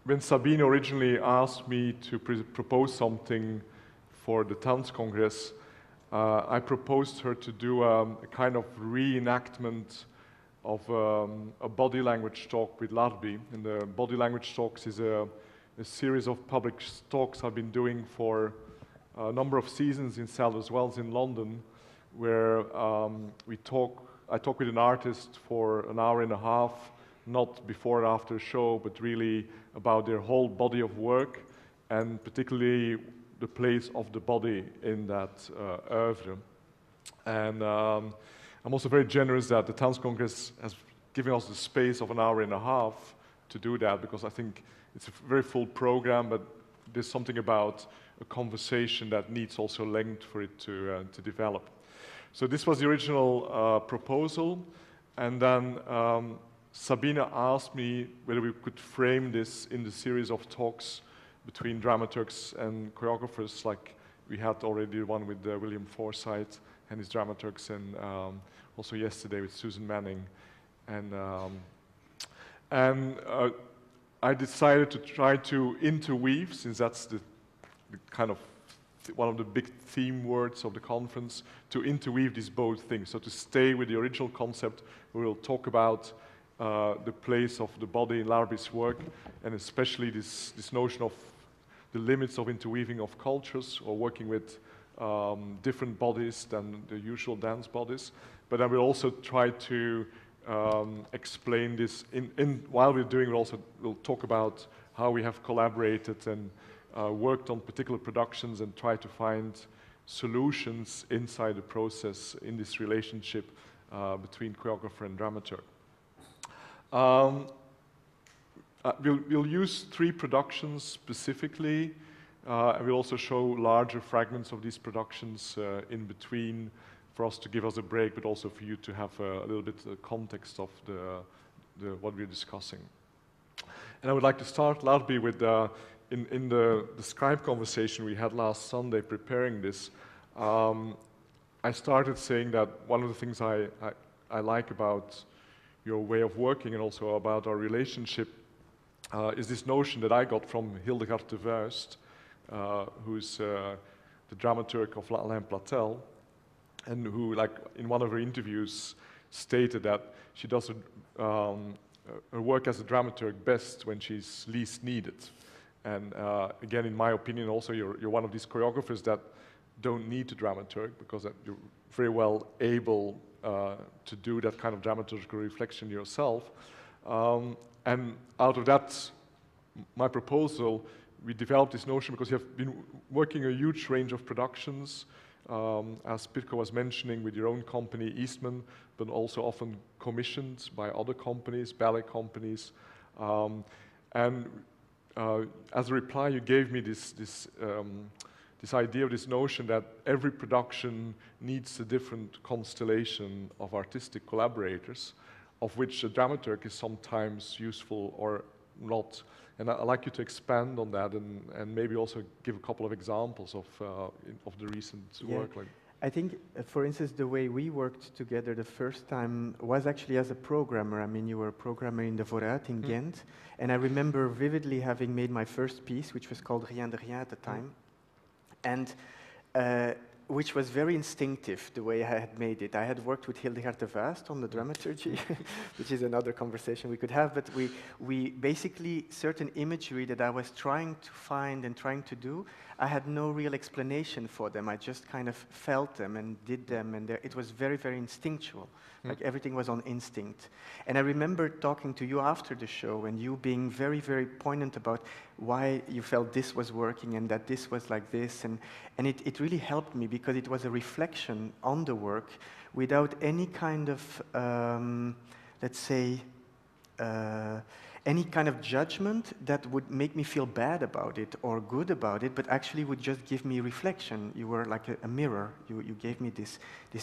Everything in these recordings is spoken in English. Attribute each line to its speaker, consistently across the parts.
Speaker 1: when Sabine originally asked me to propose something for the Tanzkongress, I proposed her to do a kind of reenactment of a body language talk with Larbi. And the body language talks is a series of public talks I've been doing for a number of seasons in Cell as well as in London, where I talk with an artist for an hour and a half, not before or after a show, but really about their whole body of work, and particularly the place of the body in that oeuvre. And I'm also very generous that the Tanzkongress has given us the space of an hour and a half to do that, because I think it's a very full program, but there's something about a conversation that needs also length for it to develop. So this was the original proposal, and then Sabina asked me whether we could frame this in the series of talks between dramaturgs and choreographers, like we had already one with William Forsythe and his dramaturgs, and also yesterday with Susan Manning. And I decided to try to interweave, since that's the kind of one of the big theme words of the conference, to interweave these both things. So to stay with the original concept, we will talk about the place of the body in Larbi's work, and especially this notion of the limits of interweaving of cultures, or working with different bodies than the usual dance bodies. But I will also try to explain this while we're doing it. We'll talk about how we have collaborated and worked on particular productions and try to find solutions inside the process in this relationship between choreographer and dramaturg. We'll use 3 productions specifically, and we'll also show larger fragments of these productions in between, for us to give us a break, but also for you to have a little bit of context of what we're discussing. And I would like to start, Larbi, with in the Skype conversation we had last Sunday preparing this. I started saying that one of the things I like about your way of working, and also about our relationship, is this notion that I got from Hildegard de Vuist, who's the dramaturg of Alain Platel, and who, like, in one of her interviews, stated that she does her work as a dramaturg best when she's least needed. And again, in my opinion, also you're one of these choreographers that don't need to dramaturg, because you're very well able to do that kind of dramaturgical reflection yourself. And out of that, my proposal, we developed this notion because you have been working a huge range of productions, as Pirko was mentioning, with your own company, Eastman, but also often commissioned by other companies, ballet companies. And as a reply, you gave me this idea, of this notion that every production needs a different constellation of artistic collaborators, of which a dramaturg is sometimes useful or not. And I'd like you to expand on that, and maybe also give a couple of examples of the recent work.
Speaker 2: I think, for instance, the way we worked together the first time was actually as a programmer. I mean, you were a programmer in the Vooruit in Ghent, and I remember vividly having made my first piece, which was called Rien de Rien at the time, and which was very instinctive, the way I had made it. I had worked with Hildegard de Vuist on the Dramaturgy, which is another conversation we could have, but we basically, certain imagery that I was trying to find and trying to do, I had no real explanation for them. I just kind of felt them and did them, and it was very, very instinctual. Like everything was on instinct. And I remember talking to you after the show, and you being very, very poignant about why you felt this was working and that this was like this. And it really helped me, because it was a reflection on the work without any kind of, let's say, any kind of judgment that would make me feel bad about it or good about it, but actually would just give me reflection. You were like a mirror. You gave me this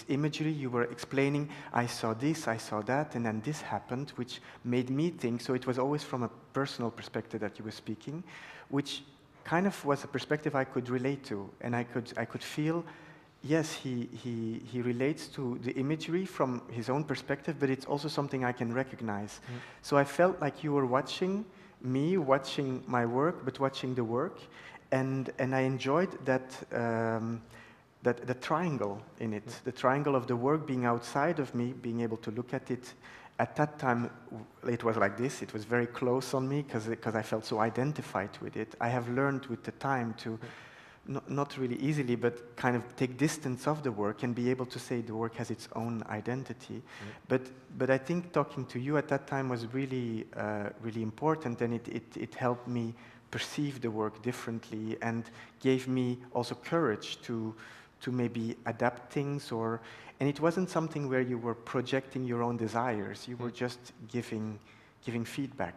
Speaker 2: imagery. You were explaining, I saw this, I saw that, and then this happened, which made me think. So it was always from a personal perspective that you were speaking, which kind of was a perspective I could relate to, and I could feel, yes, he relates to the imagery from his own perspective, but it's also something I can recognize. So I felt like you were watching, me watching my work, but watching the work, and I enjoyed that the triangle in it, the triangle of the work being outside of me, being able to look at it. At that time, it was like this. It was very close on me because I felt so identified with it. I have learned with the time to, not really easily, but kind of take distance of the work and be able to say the work has its own identity. But I think talking to you at that time was really, really important, and it helped me perceive the work differently and gave me also courage to maybe adapt things, and it wasn't something where you were projecting your own desires. You were just giving feedback.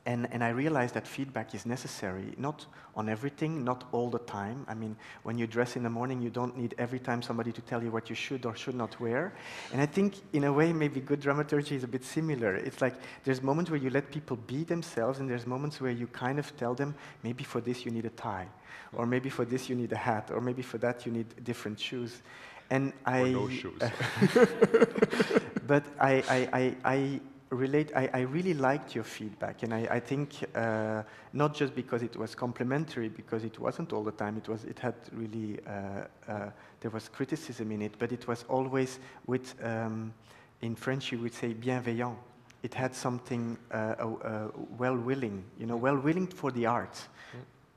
Speaker 2: And I realized that feedback is necessary, not on everything, not all the time. I mean, when you dress in the morning, you don't need every time somebody to tell you what you should or should not wear. And I think, in a way, maybe good dramaturgy is a bit similar. It's like there's moments where you let people be themselves, and there's moments where you kind of tell them, maybe for this you need a tie, or maybe for this you need a hat, or maybe for that you need different shoes. And
Speaker 1: or no shoes.
Speaker 2: But I really liked your feedback, and I think not just because it was complimentary, because it wasn't all the time. It had really there was criticism in it, but it was always with in French you would say bienveillant. It had something well-willing, well-willing for the art,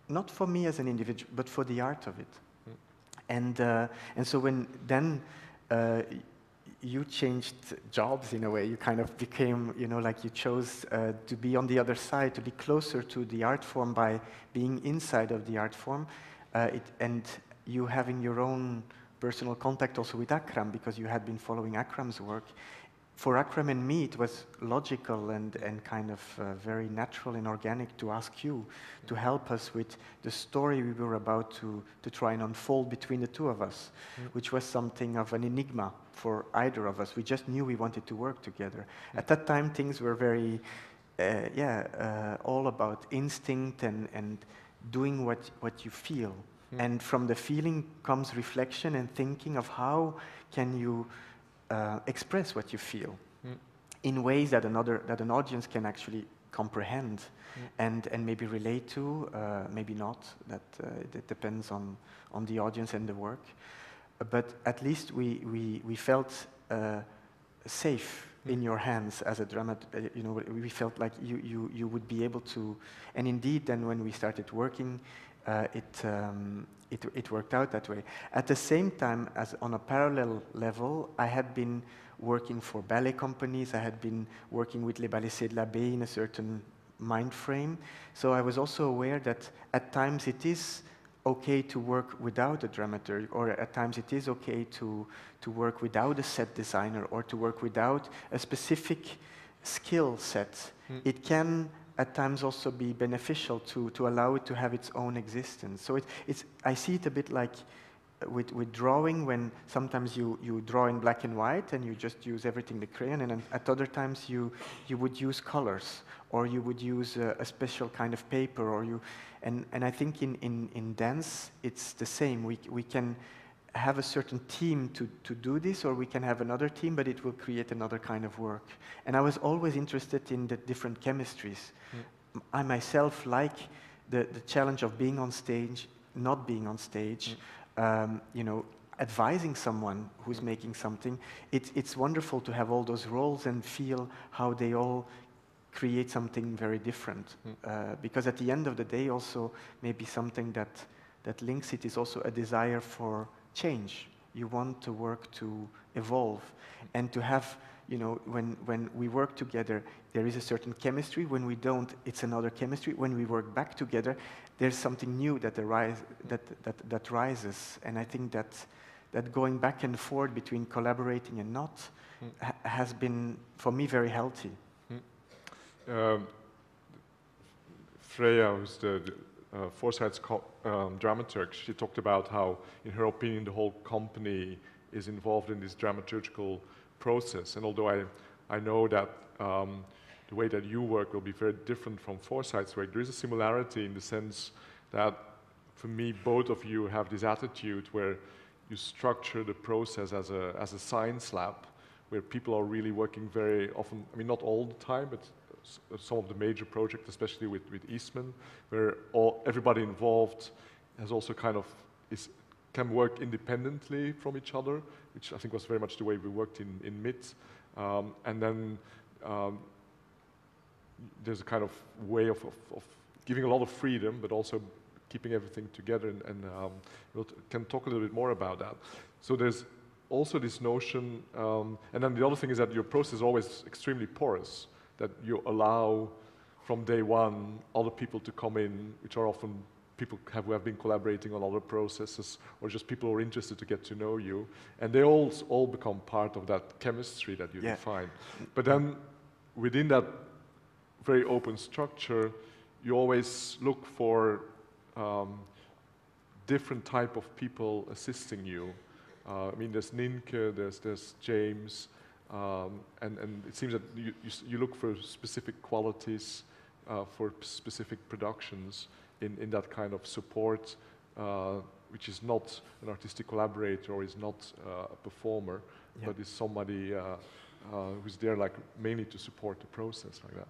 Speaker 2: not for me as an individual, but for the art of it. And so when then. You changed jobs in a way. You kind of became, like you chose to be on the other side, to be closer to the art form by being inside of the art form, and you having your own personal contact also with Akram, because you had been following Akram's work. For Akram and me, it was logical and kind of very natural and organic to ask you to help us with the story we were about to try and unfold between the two of us, which was something of an enigma for either of us. We just knew we wanted to work together. At that time, things were very, all about instinct and doing what you feel. And from the feeling comes reflection and thinking of how can you express what you feel in ways that an audience can actually comprehend and maybe relate to, maybe not. That depends on the audience and the work. But at least we felt safe in your hands as a dramaturg. We felt like you would be able to. And indeed, then when we started working, it worked out that way. At the same time, as on a parallel level, I had been working for ballet companies. I had been working with Les Ballets de l'Abbé in a certain mind frame. So I was also aware that at times it is okay to work without a dramaturg, or at times it is okay to work without a set designer, or to work without a specific skill set. It can at times also be beneficial to allow it to have its own existence. So I see it a bit like with drawing, when sometimes you draw in black and white and you just use everything the crayon, and at other times you would use colors, or you would use a special kind of paper, and I think in dance it's the same. We can have a certain team to do this, or we can have another team, but it will create another kind of work. And I was always interested in the different chemistries. I myself like the challenge of being on stage, not being on stage, advising someone who's making something. It's wonderful to have all those roles and feel how they all create something very different. Because at the end of the day, also maybe something that links it is also a desire for change. You want the work to evolve and to have, when we work together, there is a certain chemistry. When we don't, it's another chemistry. When we work back together, there's something new that rises. And I think that going back and forth between collaborating and not has been, for me, very healthy.
Speaker 1: Freya, who's the Foresight's dramaturg, she talked about how, in her opinion, the whole company is involved in this dramaturgical process. And although I know that the way that you work will be very different from Foresight's work, there is a similarity in the sense that, for me, both of you have this attitude where you structure the process as a science lab, where people are really working very often, I mean, not all the time, but some of the major projects, especially with Eastman, where everybody involved has also kind of can work independently from each other, which I think was very much the way we worked in MIT. And then there's a kind of way of giving a lot of freedom, but also keeping everything together, and we'll can talk a little bit more about that. So there's also this notion, and then the other thing is that your process is always extremely porous, that you allow from day one other people to come in, which are often people who have been collaborating on other processes, or just people who are interested to get to know you, and they all become part of that chemistry that you define. But then within that very open structure, you always look for different type of people assisting you. I mean, there's Ninke, there's James, and it seems that you look for specific qualities for specific productions in that kind of support, which is not an artistic collaborator or is not a performer, but is somebody who's there like mainly to support the process like that.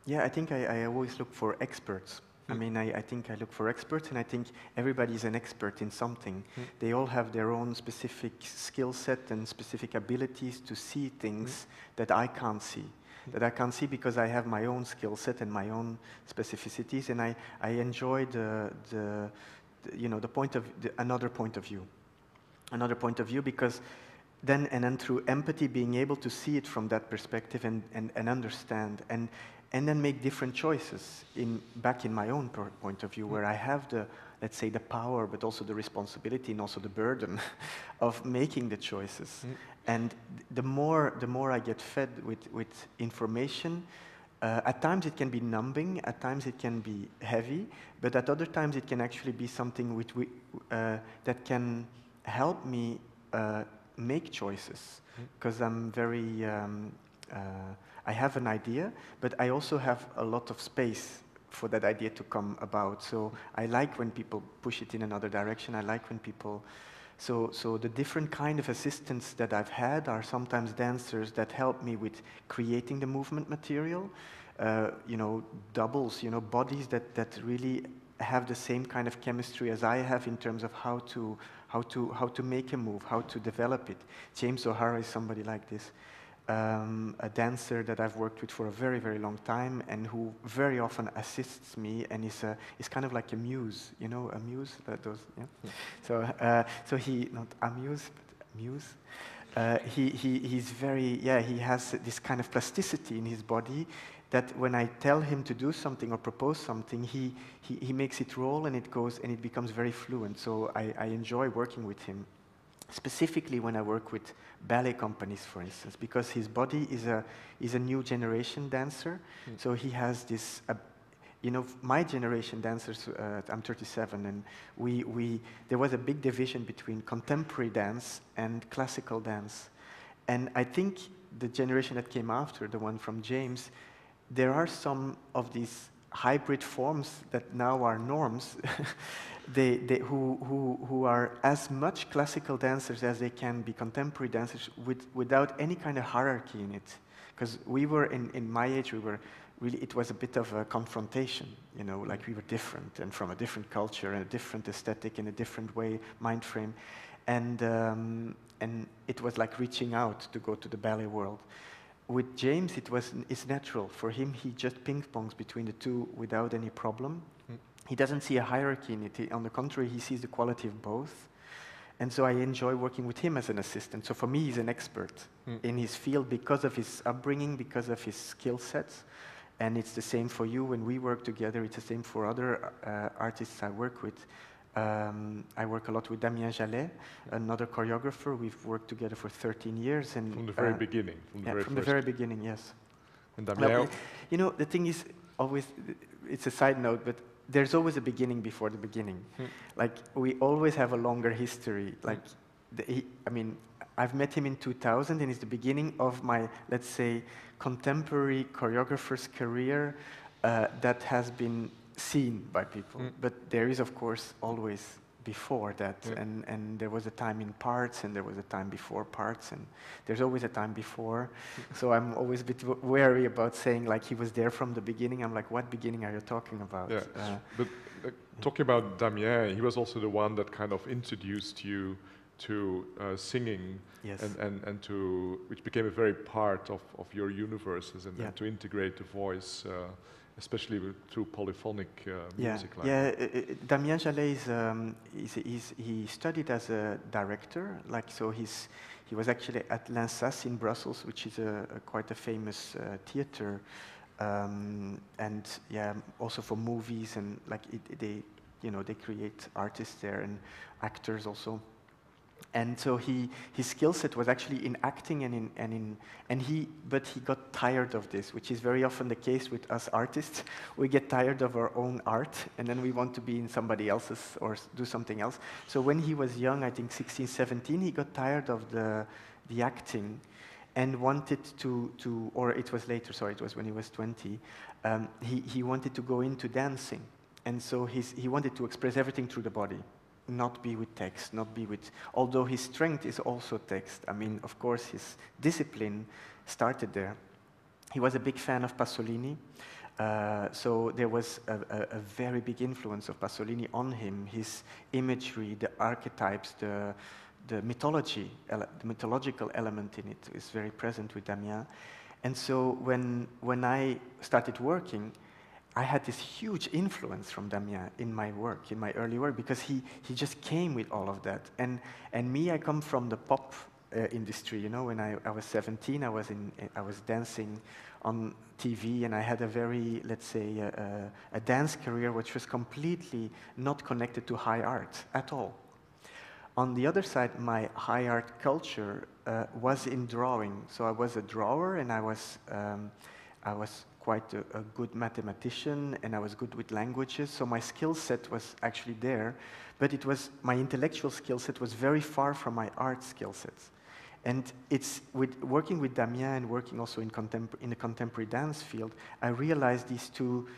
Speaker 2: Yeah, I think I always look for experts. I mean, I think I look for experts, and I think everybody is an expert in something. They all have their own specific skill set and specific abilities to see things that I can't see. That I can't see because I have my own skill set and my own specificities, and I enjoy another point of view, because then through empathy, being able to see it from that perspective and understand and then make different choices back in my own point of view, where I have let's say the power, but also the responsibility and also the burden of making the choices. And the more I get fed with information, at times it can be numbing, at times it can be heavy, but at other times it can actually be something that can help me make choices, because I'm very I have an idea, but I also have a lot of space for that idea to come about. So I like when people push it in another direction. I like when people... So the different kind of assistants that I've had are sometimes dancers that help me with creating the movement material, doubles, bodies that really have the same kind of chemistry as I have in terms of how to make a move, how to develop it. James O'Hara is somebody like this. A dancer that I've worked with for a very, very long time, and who very often assists me, and is kind of like a muse, a muse. So he, not amuse, but muse. He's very, he has this kind of plasticity in his body that when I tell him to do something or propose something, he makes it roll, and it goes, and it becomes very fluent. So I enjoy working with him. Specifically when I work with ballet companies, for instance, because his body is a new generation dancer. So he has this, my generation dancers, I'm 37, and there was a big division between contemporary dance and classical dance. And I think the generation that came after, the one from James, there are some of these hybrid forms that now are norms, who are as much classical dancers as they can be contemporary dancers without any kind of hierarchy in it. Because we were, in my age, it was a bit of a confrontation, like we were different and from a different culture and a different aesthetic and a different mind frame. And it was like reaching out to go to the ballet world. With James, it's natural. For him, he just ping-pongs between the two without any problem. He doesn't see a hierarchy in it. On the contrary, he sees the quality of both. And so I enjoy working with him as an assistant. So for me, he's an expert in his field because of his upbringing, because of his skill sets. And it's the same for you when we work together. It's the same for other artists I work with. I work a lot with Damien Jallet, another choreographer. We've worked together for 13 years. And
Speaker 1: from the very beginning?
Speaker 2: From the very beginning, yes.
Speaker 1: And Damien?
Speaker 2: The thing is, always, it's a side note, but there's always a beginning before the beginning. Like, we always have a longer history. Like, I've met him in 2000, and it's the beginning of my, let's say, contemporary choreographer's career that has been seen by people. But there is, of course, always before that,
Speaker 1: Yeah.
Speaker 2: and there was a time in parts, and there was a time before parts, and there's always a time before. So I'm always a bit wary about saying like he was there from the beginning. I'm like, what beginning are you talking about?
Speaker 1: Yeah, but talking about Damien, he was also the one that kind of introduced you to singing,
Speaker 2: Yes.
Speaker 1: and to which became a very part of your universes, and,
Speaker 2: Yeah.
Speaker 1: and to integrate the voice, especially through polyphonic music.
Speaker 2: Damien Jallet he studied as a director, like so he was actually at l'Insas in Brussels, which is quite a famous theater, and yeah, also for movies, and like they create artists there and actors also. And so his skill set was actually in acting but he got tired of this, which is very often the case with us artists. We get tired of our own art, and then we want to be in somebody else's or do something else. So when he was young, I think 16, 17, he got tired of the acting and wanted or it was later, sorry, it was when he was 20, he wanted to go into dancing. And so he wanted to express everything through the body, not be with text, although his strength is also text. I mean, of course, his discipline started there. He was a big fan of Pasolini, so there was a very big influence of Pasolini on him. His imagery, the archetypes, the mythology, the mythological element in it is very present with Damien. And so when I started working, I had this huge influence from Damien in my work, in my early work, because he just came with all of that. And me, I come from the pop industry. You know, when I was 17, I was dancing on TV, and I had a very, let's say, a dance career which was completely not connected to high art at all. On the other side, my high art culture was in drawing. So I was a drawer, and I was quite a good mathematician, and I was good with languages, so my skill set was actually there, but my intellectual skill set was very far from my art skill sets. And it's working with Damien and working also in the contemporary dance field, I realized these two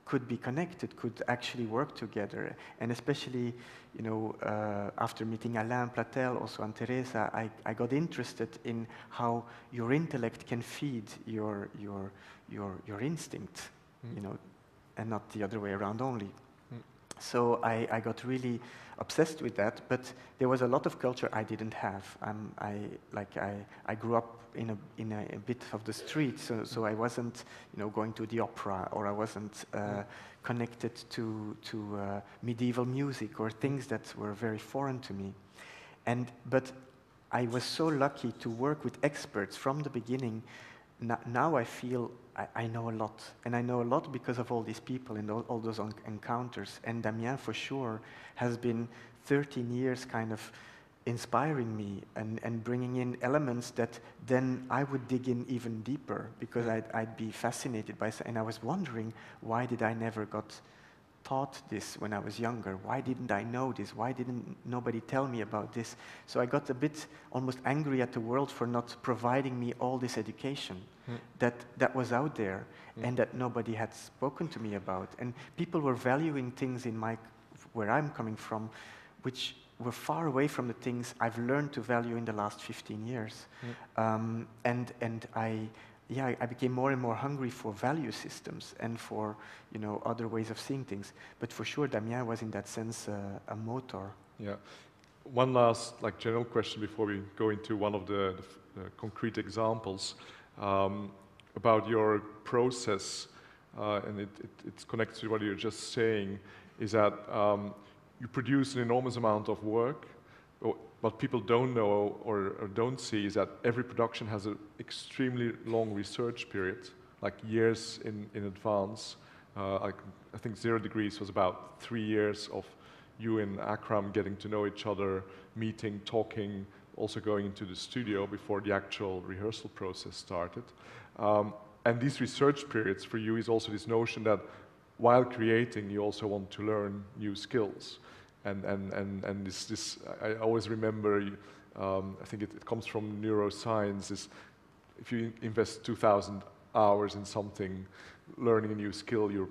Speaker 2: could be connected, could actually work together. And especially, after meeting Alain Platel, also Anne Teresa, I got interested in how your intellect can feed your instinct, and not the other way around only. So I got really obsessed with that, but there was a lot of culture I didn't have. I grew up in a bit of the street, so I wasn't going to the opera, or I wasn't connected to medieval music or things that were very foreign to me. But I was so lucky to work with experts from the beginning. Now I feel I know a lot, and I know a lot because of all these people and all those encounters. And Damien, for sure, has been 13 years kind of inspiring me and bringing in elements that then I would dig in even deeper, because I'd be fascinated by, and I was wondering, why did I never got taught this when I was younger? Why didn't I know this? Why didn't nobody tell me about this? So I got a bit almost angry at the world for not providing me all this education that was out there and that nobody had spoken to me about. And people were valuing things where I'm coming from, which were far away from the things I've learned to value in the last 15 years. I became more and more hungry for value systems and for other ways of seeing things. But for sure, Damien was in that sense a motor.
Speaker 1: Yeah. One last general question before we go into one of the concrete examples about your process, and it's connected to what you're just saying, is that you produce an enormous amount of work. What people don't know or don't see is that every production has an extremely long research period, like years in advance. I think 0 Degrees was about 3 years of you and Akram getting to know each other, meeting, talking, also going into the studio before the actual rehearsal process started. And these research periods for you is also this notion that while creating, you also want to learn new skills. And this I always remember, I think it comes from neuroscience, is if you invest 2,000 hours in something, learning a new skill, you're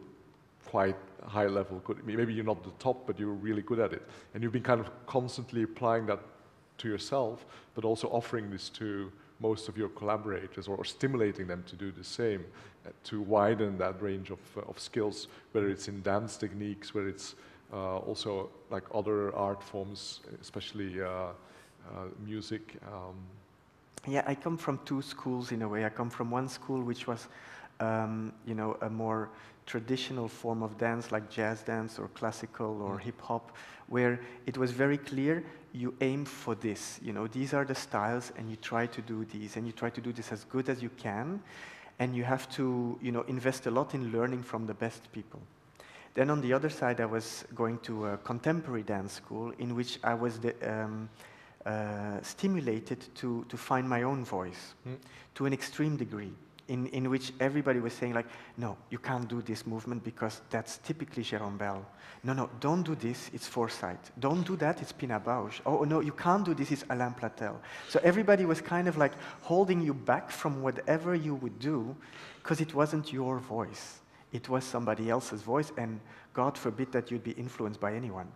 Speaker 1: quite high level. Maybe you're not the top, but you're really good at it. And you've been kind of constantly applying that to yourself, but also offering this to most of your collaborators, or stimulating them to do the same, to widen that range of skills, whether it's in dance techniques, whether it's also like other art forms, especially music.
Speaker 2: Yeah, I come from two schools in a way. I come from one school which was, you know, a more traditional form of dance, like jazz dance or classical or hip hop, where it was very clear you aim for this. You know, these are the styles, and you try to do these, and you try to do this as good as you can, and you have to, you know, invest a lot in learning from the best people. Then on the other side, I was going to a contemporary dance school in which I was stimulated to find my own voice to an extreme degree, in which everybody was saying like, no, you can't do this movement because that's typically Jérôme Bell. No, no, don't do this, it's Forsyth. Don't do that, it's Pina Bausch. Oh, no, you can't do this, it's Alain Platel. So everybody was kind of like holding you back from whatever you would do because it wasn't your voice. It was somebody else's voice, and God forbid that you'd be influenced by anyone.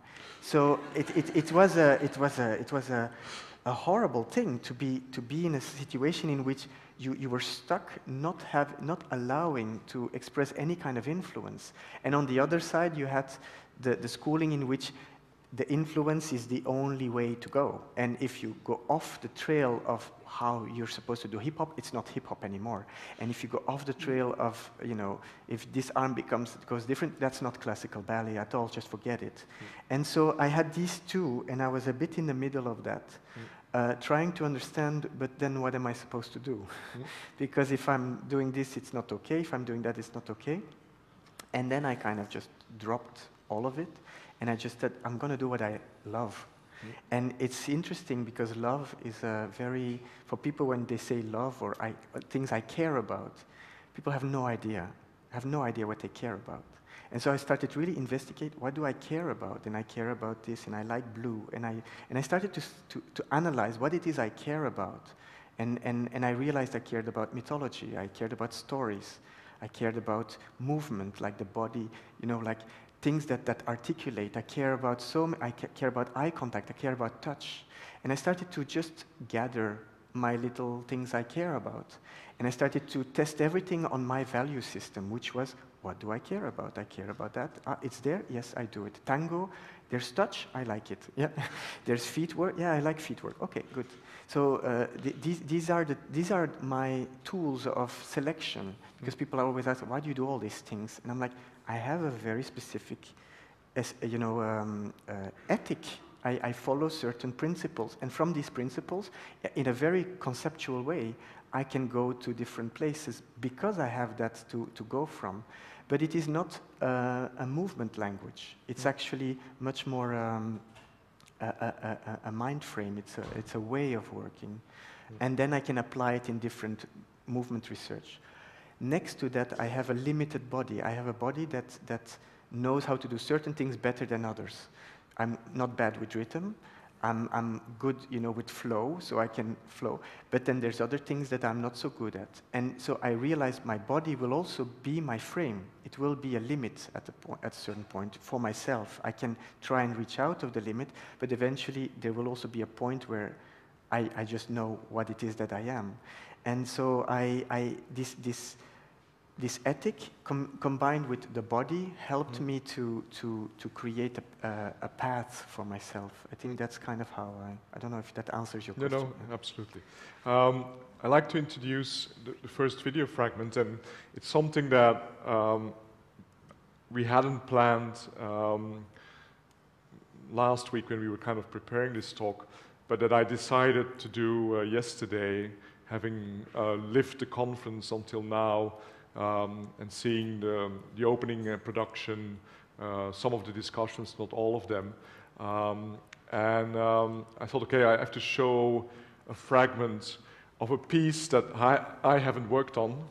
Speaker 2: So it was a horrible thing to be in a situation in which you were stuck, not allowing to express any kind of influence. And on the other side, you had the schooling in which the influence is the only way to go. And if you go off the trail of how you're supposed to do hip-hop, it's not hip-hop anymore. And if you go off the trail of, you know, if this arm goes different, that's not classical ballet at all, just forget it. And so I had these two, and I was a bit in the middle of that, trying to understand, but then what am I supposed to do? Because if I'm doing this, it's not okay. If I'm doing that, it's not okay. And then I kind of just dropped all of it. And I just said, I'm going to do what I love. And it's interesting because love is a very, for people when they say love or things I care about, people have no idea what they care about. And so I started to really investigate, what do I care about? And I care about this, and I like blue. And I started to analyze what it is I care about. And I realized I cared about mythology, I cared about stories, I cared about movement, like the body, you know, like things that articulate. I care about I care about eye contact, I care about touch. And I started to just gather my little things I care about. And I started to test everything on my value system, which was, what do I care about? I care about that. It's there? Yes, I do it. Tango, there's touch? I like it. Yeah. There's feet work? Yeah, I like feet work. Okay, good. So these are my tools of selection, because people are always asking, why do you do all these things? And I'm like, I have a very specific, ethic. I follow certain principles, and from these principles, in a very conceptual way, I can go to different places because I have that to go from. But it is not a movement language. It's actually much more a mind frame. It's a way of working. And then I can apply it in different movement research. Next to that, I have a limited body. I have a body that knows how to do certain things better than others. I'm not bad with rhythm. I'm good, with flow, so I can flow. But then there's other things that I'm not so good at. And so I realized my body will also be my frame. It will be a limit at a certain point for myself. I can try and reach out of the limit, but eventually there will also be a point where I just know what it is that I am. And so this ethic combined with the body helped me to create a path for myself. I think that's kind of how I don't know if that answers your question.
Speaker 1: No, absolutely. I'd like to introduce the first video fragment, and it's something that we hadn't planned last week when we were kind of preparing this talk, but that I decided to do yesterday, having lived the conference until now, and seeing the opening production, some of the discussions, not all of them. I thought, okay, I have to show a fragment of a piece that I haven't worked on,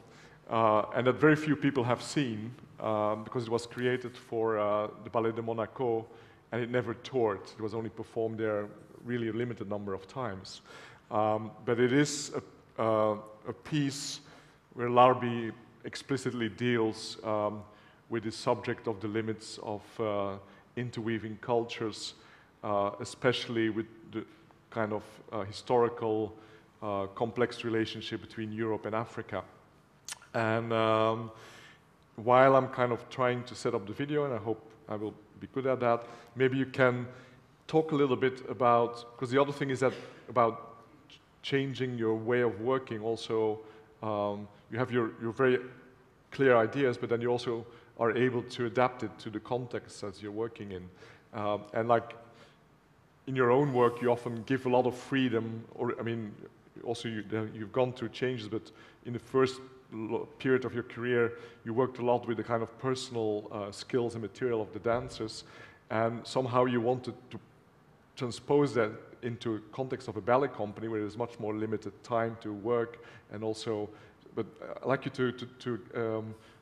Speaker 1: and that very few people have seen, because it was created for the Ballet de Monaco, and it never toured. It was only performed there really a limited number of times. But it is a piece where Larbi explicitly deals with the subject of the limits of interweaving cultures, especially with the kind of historical complex relationship between Europe and Africa. And while I'm kind of trying to set up the video, and I hope I will be good at that, maybe you can talk a little bit about, because the other thing is that about changing your way of working also, you have your very clear ideas, but then you also are able to adapt it to the context as you're working in. And like in your own work, you often give a lot of freedom, or I mean, also you've gone through changes, but in the first period of your career, you worked a lot with the kind of personal skills and material of the dancers, and somehow you wanted to transpose that into a context of a ballet company where there's much more limited time to work, and also, but I'd like you to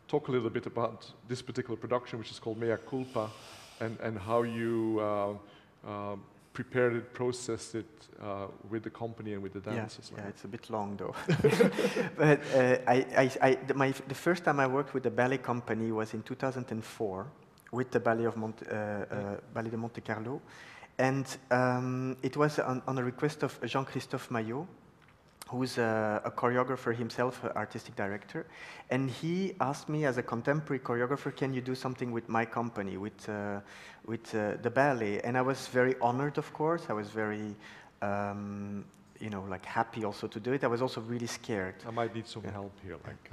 Speaker 1: talk a little bit about this particular production, which is called Mea Culpa, and how you prepared it, processed it with the company and with the dancers.
Speaker 2: Yeah, it's a bit long though. But the first time I worked with the ballet company was in 2004 with the Ballet de Monte Carlo. And it was on a request of Jean-Christophe Maillot, who's a choreographer himself, an artistic director. And he asked me, as a contemporary choreographer, can you do something with my company, with the ballet? And I was very honored, of course. I was very, you know, like happy also to do it. I was also really scared.
Speaker 1: I might need some help here, like.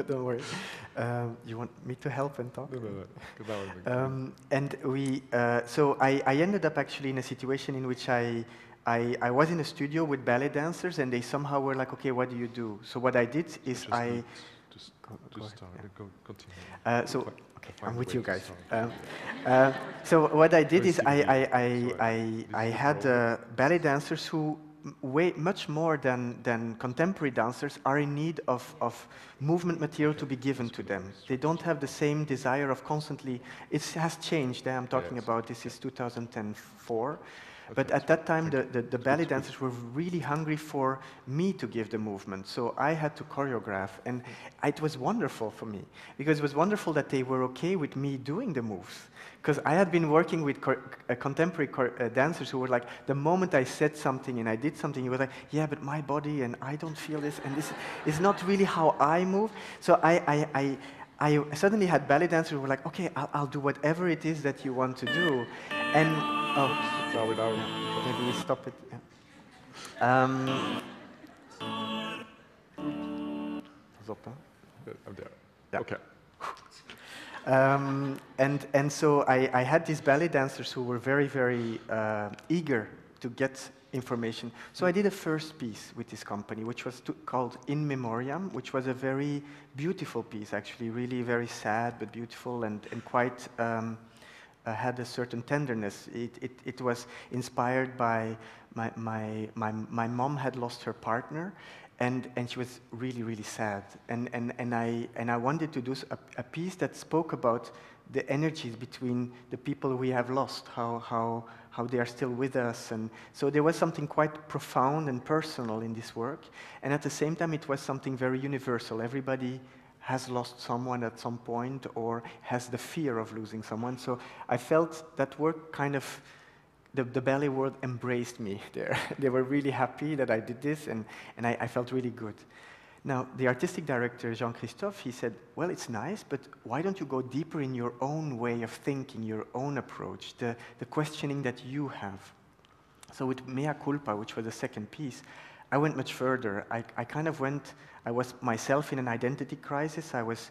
Speaker 2: Don't worry. You want me to help and talk?
Speaker 1: No.
Speaker 2: And we, so I ended up actually in a situation in which I was in a studio with ballet dancers, and they somehow were like, okay, what do you do? So what I did is
Speaker 1: continue.
Speaker 2: Okay, I'm with you guys. So what I did is I had ballet dancers who much more than contemporary dancers are in need of movement material to be given to them. They don't have the same desire of constantly, it has changed. I'm talking about, this is 2004. But at that time, the ballet dancers were really hungry for me to give the movement. So I had to choreograph. And it was wonderful for me, because it was wonderful that they were okay with me doing the moves. Because I had been working with contemporary dancers who were like, the moment I said something and I did something, you were like, yeah, but my body, and I don't feel this, and this is not really how I move. So I suddenly had ballet dancers who were like, okay, I'll do whatever it is that you want to do. And, maybe we stop it. Yeah.
Speaker 1: I'm there.
Speaker 2: Yeah.
Speaker 1: Okay.
Speaker 2: And so I had these ballet dancers who were very, very eager to get information. So I did a first piece with this company, which was called In Memoriam, which was a very beautiful piece, actually, really very sad but beautiful, and quite had a certain tenderness. It was inspired by my mom had lost her partner, and she was really, really sad. And I wanted to do a piece that spoke about the energies between the people we have lost, how they are still with us. And so there was something quite profound and personal in this work. And at the same time, it was something very universal. Everybody has lost someone at some point, or has the fear of losing someone. So I felt that work kind of, the ballet world embraced me there. They were really happy that I did this, and I felt really good. Now, the artistic director, Jean-Christophe, he said, well, it's nice, but why don't you go deeper in your own way of thinking, your own approach, the questioning that you have? So with Mea Culpa, which was the second piece, I went much further. I kind of went, I was myself in an identity crisis. I was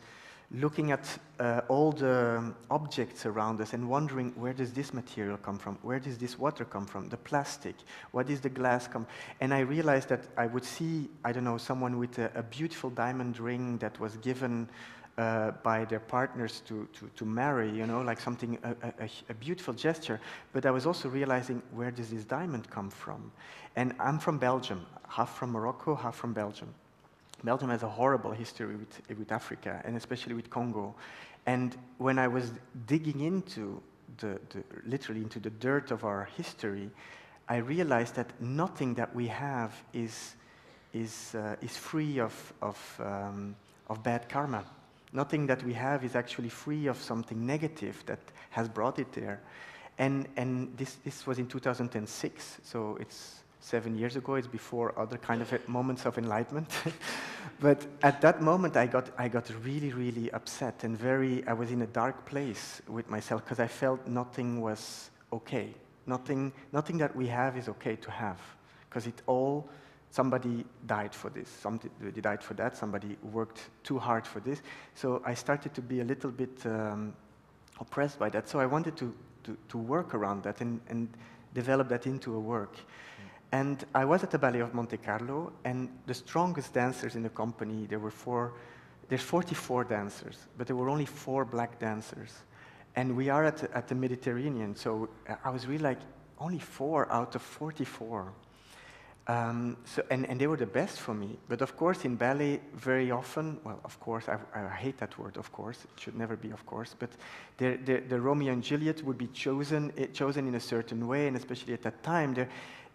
Speaker 2: looking at all the objects around us and wondering, where does this material come from? Where does this water come from? The plastic, what does the glass come? And I realized that I would see, I don't know, someone with a beautiful diamond ring that was given by their partners to marry, you know, like something, a beautiful gesture. But I was also realizing, where does this diamond come from? And I'm from Belgium, half from Morocco, half from Belgium. Belgium has a horrible history with Africa, and especially with Congo. And when I was digging into literally into the dirt of our history, I realized that nothing that we have is free of bad karma. Nothing that we have is actually free of something negative that has brought it there. And this was in 2006, so it's 7 years ago. It's before other kind of moments of enlightenment. But at that moment, I got really, really upset and I was in a dark place with myself because I felt nothing was okay. Nothing that we have is okay to have, because somebody died for this, somebody died for that, somebody worked too hard for this. So I started to be a little bit oppressed by that. So I wanted to work around that and develop that into a work. And I was at the Ballet of Monte Carlo, and the strongest dancers in the company, there's 44 dancers, but there were only 4 black dancers. And we are at the Mediterranean, so I was really like, only 4 out of 44. And they were the best for me. But of course, in ballet, very often, well, of course, I hate that word, of course. It should never be, of course. But the Romeo and Juliet would be chosen in a certain way, and especially at that time,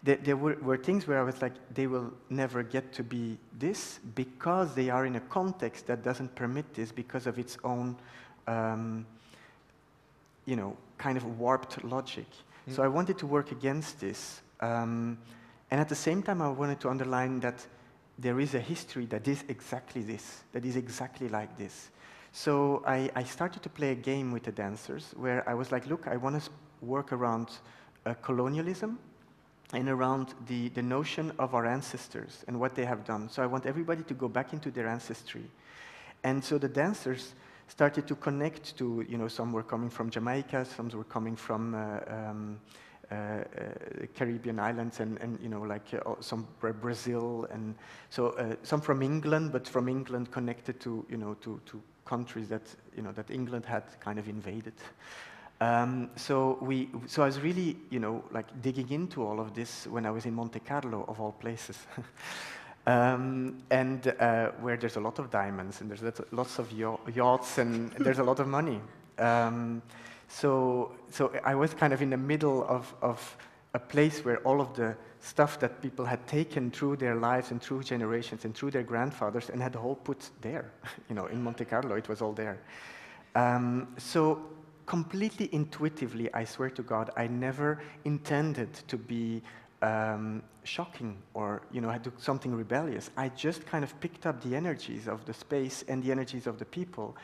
Speaker 2: there were things where I was like, they will never get to be this because they are in a context that doesn't permit this because of its own, kind of warped logic. So I wanted to work against this. And at the same time, I wanted to underline that there is a history that is exactly this, that is exactly like this. So I started to play a game with the dancers where I was like, look, I want to work around colonialism and around the notion of our ancestors and what they have done. So I want everybody to go back into their ancestry. And so the dancers started to connect to, some were coming from Jamaica, some were coming from Caribbean islands and some Brazil, and so some from England, but from England connected to to countries that that England had kind of invaded. So I was really digging into all of this when I was in Monte Carlo, of all places. Where there's a lot of diamonds and there's lots of yachts and there's a lot of money. So I was kind of in the middle of a place where all of the stuff that people had taken through their lives and through generations and through their grandfathers and had all put there, in Monte Carlo, it was all there. So completely intuitively, I swear to God, I never intended to be shocking or do something rebellious. I just kind of picked up the energies of the space and the energies of the people.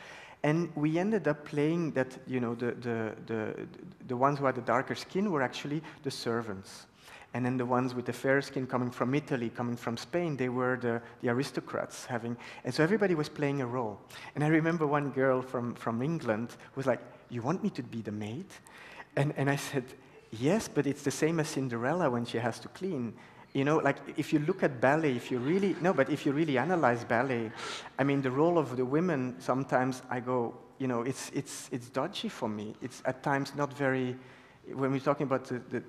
Speaker 2: And we ended up playing that, the ones who had the darker skin were actually the servants. And then the ones with the fair skin coming from Italy, coming from Spain, they were the aristocrats and so everybody was playing a role. And I remember one girl from England was like, "You want me to be the maid?" And I said, "Yes, but it's the same as Cinderella when she has to clean." If you look at ballet, if you really analyze ballet, I mean, the role of the women, sometimes I go, it's dodgy for me. It's at times not very, when we're talking about the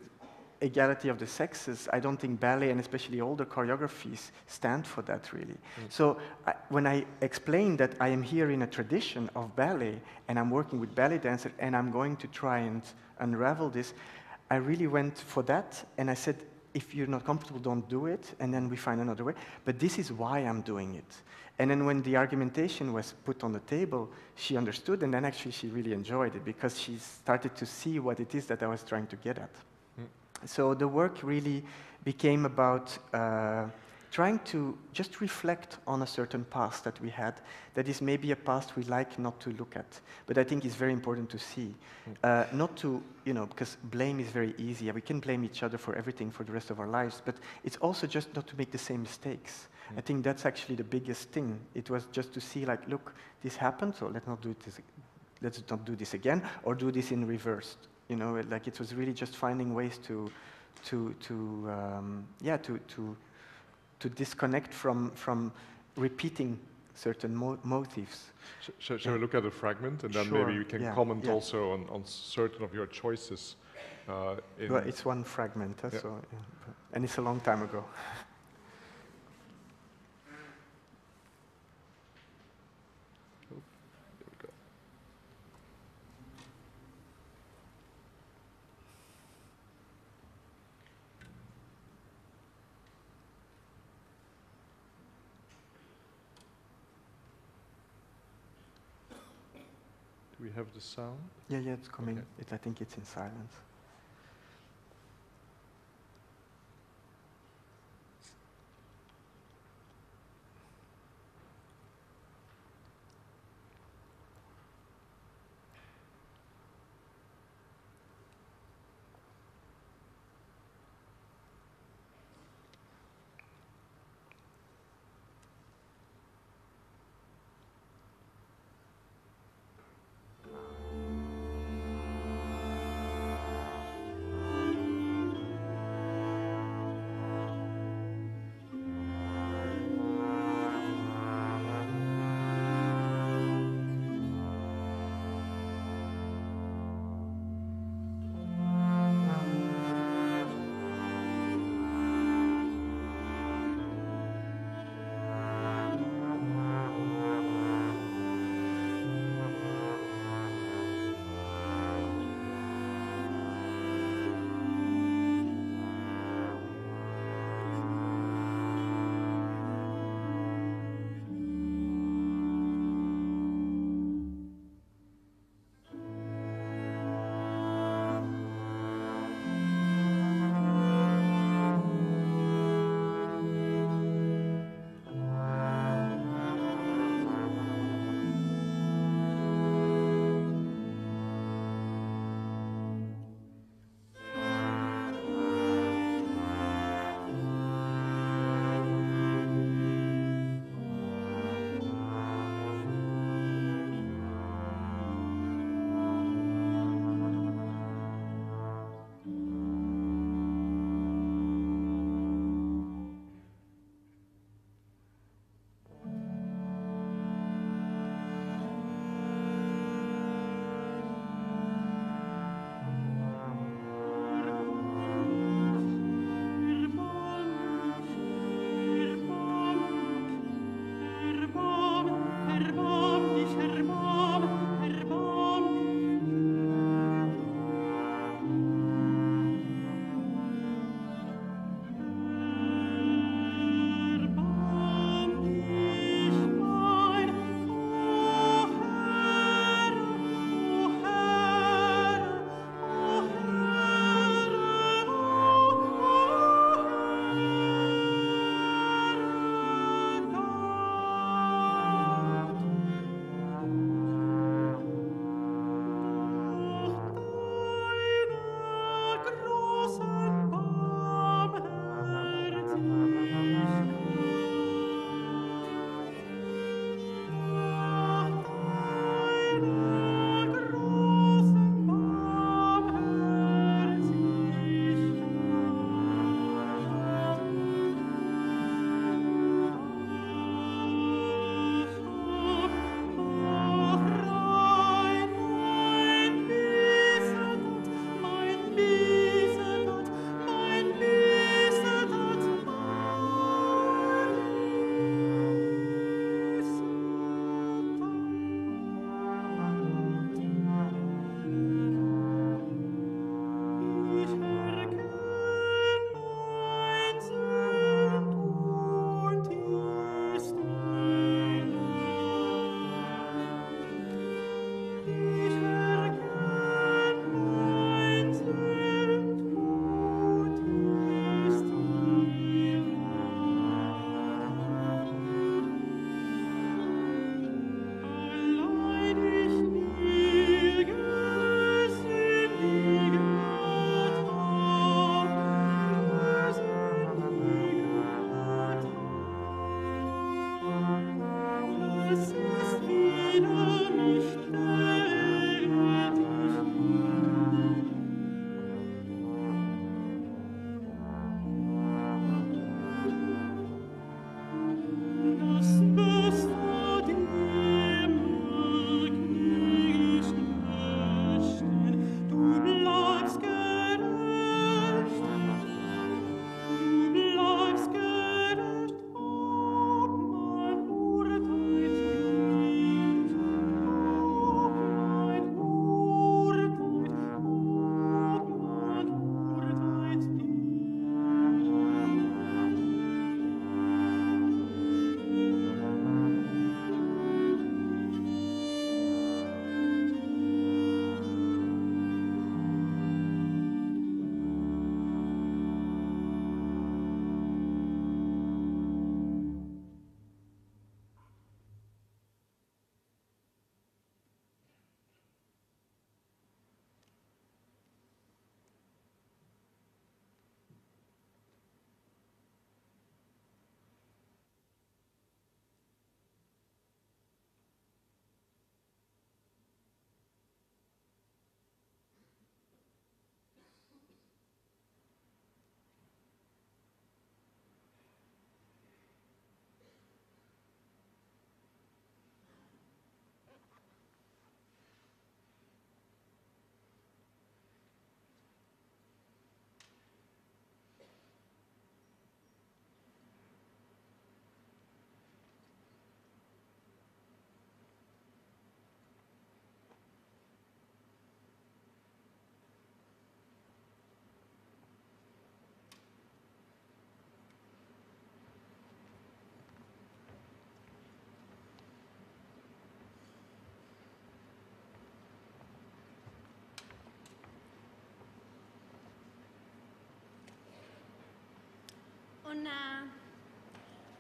Speaker 2: equality of the sexes, I don't think ballet, and especially older choreographies, stand for that, really. So when I explain that I am here in a tradition of ballet, and I'm working with ballet dancers, and I'm going to try and unravel this, I really went for that, and I said, if you're not comfortable, don't do it, and then we find another way. But this is why I'm doing it. And then when the argumentation was put on the table, she understood, and then actually she really enjoyed it, because she started to see what it is that I was trying to get at. So the work really became about trying to just reflect on a certain past that we had, that is maybe a past we like not to look at, but I think is very important to see. Not to, because blame is very easy. We can blame each other for everything for the rest of our lives, but it's also just not to make the same mistakes. I think that's actually the biggest thing. It was just to see, like, look, this happened, so let's not do this again, or do this in reverse. It was really just finding ways to disconnect from repeating certain motives.
Speaker 1: Shall we look at a fragment, and then maybe we can comment also on certain of your choices?
Speaker 2: Well, it's one fragment, so, and it's a long time ago.
Speaker 1: we have the sound?
Speaker 2: Yeah, yeah, it's coming.
Speaker 1: Okay.
Speaker 2: I think it's in silence.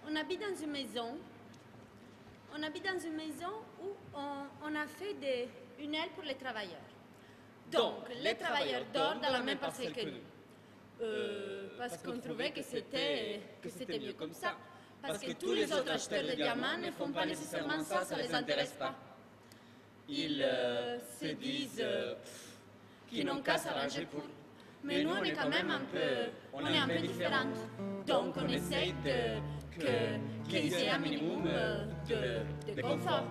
Speaker 3: on habite dans une maison. On habite dans une maison où on a fait une aile pour les travailleurs. Donc, les travailleurs dorment dans la même parcelle que nous. Parce qu'on trouvait que c'était mieux comme ça. Parce que tous les autres acheteurs de diamants ne font pas nécessairement ça, ça ne les intéresse pas. Ils se disent qu'ils n'ont qu'à s'arranger pour. Mais nous, on est quand même un peu différentes. Donc, on essaye qu'ils aient un minimum de confort.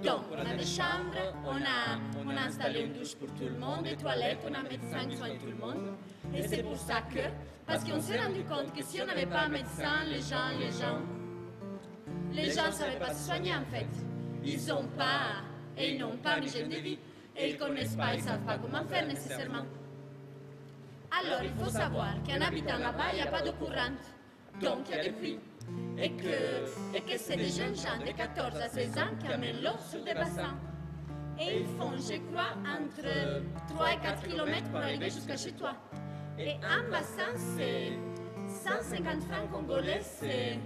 Speaker 3: Donc, on a des chambres, on a installé une douche pour tout le monde, des toilettes, on a un médecin qui soigne tout le monde. Et c'est pour ça parce qu'on s'est rendu compte que si on n'avait pas un médecin, les gens ne savaient pas se soigner en fait. Ils n'ont pas une hygiène de vie. Et ils ne connaissent pas, ils ne savent pas comment faire nécessairement. Alors, il faut savoir qu'en habitant là-bas, il n'y a pas d'eau courante. Donc, il y a des puits. Et que c'est des jeunes gens de 14 à 16 ans qui amènent l'eau sur des bassins. Et ils font, je crois, entre 3 et 4 km pour arriver jusqu'à chez toi. Et un bassin, c'est 150 francs congolais, c'est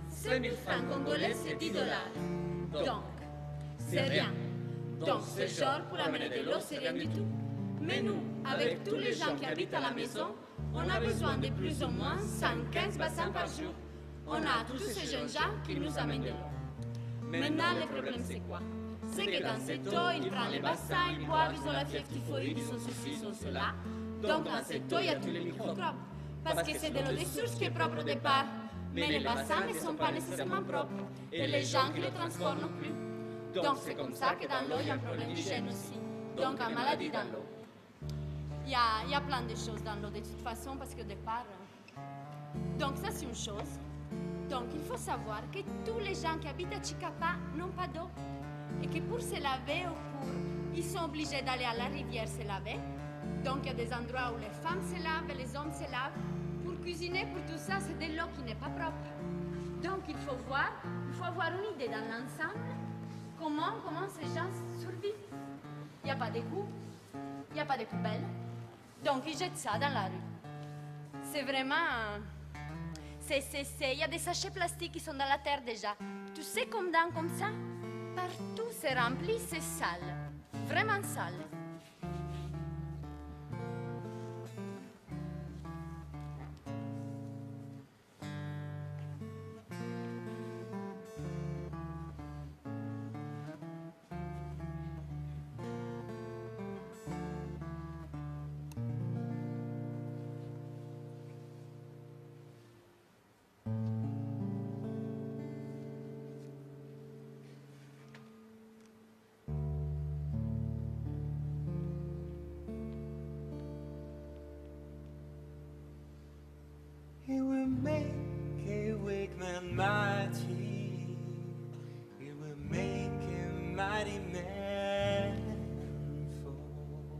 Speaker 3: 5 000 francs congolais, c'est 10 $. Donc, c'est rien. Donc, ce genre, pour amener de l'eau, c'est rien du tout. Mais nous, avec tous les gens qui habitent à la maison, on a besoin de plus ou moins 115 bassins par jour. On a tous ces jeunes gens qui nous amènent de l'eau. Maintenant, le problème, c'est quoi? C'est que dans cette eau, ils prennent les bassins, ils boivent, ils ont la fièvre typhoïde, ils ont ceci, ils ont cela. Donc, dans cette eau, il y a tous les microbes. Parce que c'est de l'eau des sources qui est propre au départ. Mais les bassins ne sont pas nécessairement propres. Et les gens qui les transportent non plus. Donc, c'est comme ça que dans l'eau, il y a un problème d'hygiène aussi. Donc, une maladie dans l'eau. Il y a plein de choses dans l'eau de toute façon parce qu'au départ... Donc ça c'est une chose. Donc il faut savoir que tous les gens qui habitent à Chicapa n'ont pas d'eau. Et que pour se laver ils sont obligés d'aller à la rivière se laver. Donc il y a des endroits où les femmes se lavent et les hommes se lavent. Pour cuisiner, pour tout ça, c'est de l'eau qui n'est pas propre. Donc il faut avoir une idée dans l'ensemble comment ces gens survivent. Il n'y a pas d'égout, il n'y a pas de poubelle. Donc, ils jettent ça dans la rue. C'est vraiment... Il y a des sachets plastiques qui sont dans la terre déjà. Tu sais comme ça, partout c'est rempli, c'est sale. Vraiment sale.
Speaker 4: It will make a weak man mighty. It will make a mighty man fall.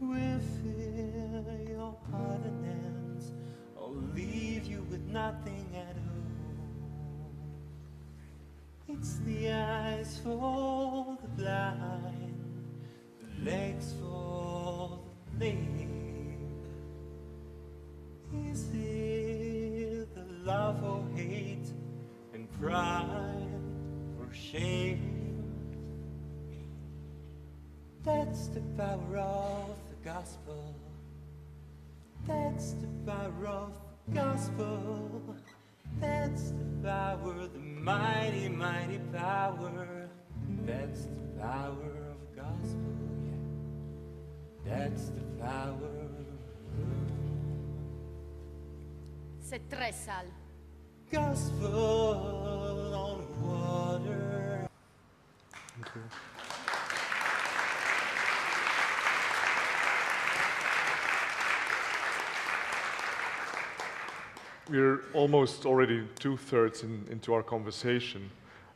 Speaker 4: Will fill your heart and hands, or leave you with nothing at all. It's the eyes for the blind, the legs for the lame. Is it the love or hate and pride or shame? That's the power of the gospel. That's the power of the gospel. That's the power, the mighty, mighty power. That's the power of the gospel, yeah. That's the power.
Speaker 3: C'est très sale.
Speaker 4: Gospel on water.
Speaker 1: Thank you. We're almost already 2/3 into our conversation.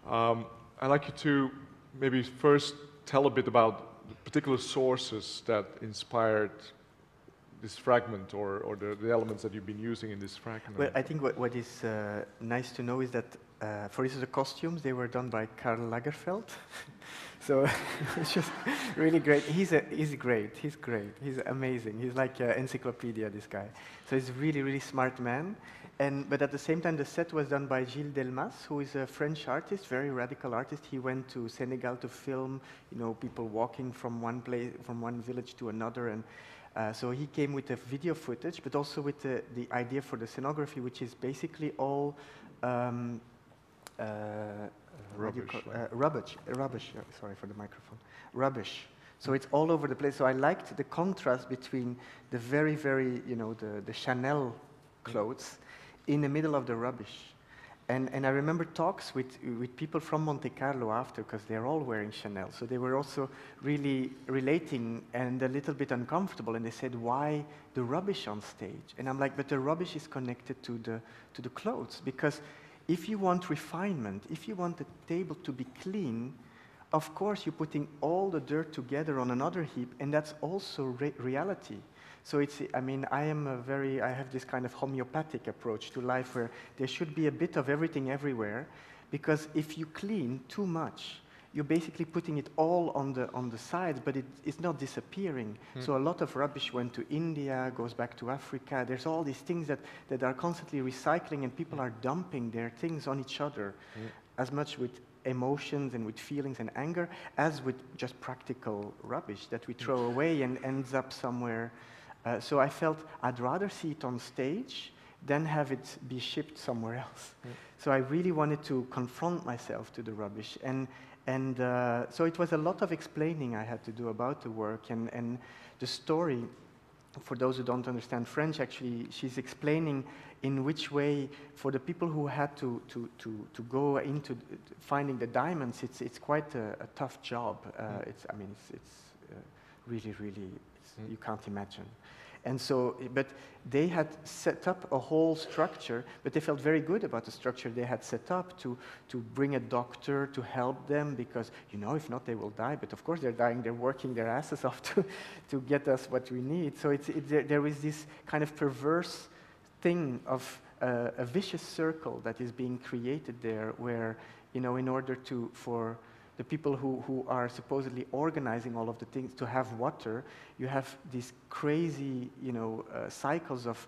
Speaker 1: I'd like you to maybe first tell a bit about the particular sources that inspired this fragment or the elements that you've been using in this fragment.
Speaker 2: Well, I think what is nice to know is that for instance, the costumes, they were done by Karl Lagerfeld. So it's just really great. He's great. He's amazing. He's like an encyclopedia, this guy. So he's a really, really smart man. But at the same time, the set was done by Gilles Delmas, who is a French artist, very radical artist. He went to Senegal to film, people walking from one village to another. And so he came with the video footage, but also with the idea for the scenography, which is basically all rubbish. Sorry for the microphone. Rubbish. So it's all over the place. So I liked the contrast between the very, very, the Chanel clothes in the middle of the rubbish. And I remember talks with people from Monte Carlo after, because they're all wearing Chanel. So they were also really relating and a little bit uncomfortable. And they said, why the rubbish on stage? And I'm like, but the rubbish is connected to the clothes. Because if you want refinement, if you want the table to be clean, of course you're putting all the dirt together on another heap, and that's also reality. So I have this kind of homeopathic approach to life where there should be a bit of everything everywhere, because if you clean too much, you're basically putting it all on the sides, but it's not disappearing. So a lot of rubbish went to India, goes back to Africa. There's all these things that are constantly recycling, and people are dumping their things on each other, as much with emotions and with feelings and anger as with just practical rubbish that we throw away and ends up somewhere. So I felt I'd rather see it on stage than have it be shipped somewhere else. So I really wanted to confront myself to the rubbish. And so it was a lot of explaining I had to do about the work. And the story, for those who don't understand French, actually, she's explaining in which way, for the people who had to go into finding the diamonds, it's quite a tough job. It's really, really, you can't imagine. And so, but they had set up a whole structure, but they felt very good about the structure they had set up to bring a doctor to help them, because, if not, they will die. But of course, they're dying, they're working their asses off to get us what we need. So there is this kind of perverse thing of a vicious circle that is being created there, where, in order for the people who are supposedly organizing all of the things to have water, you have these crazy, cycles of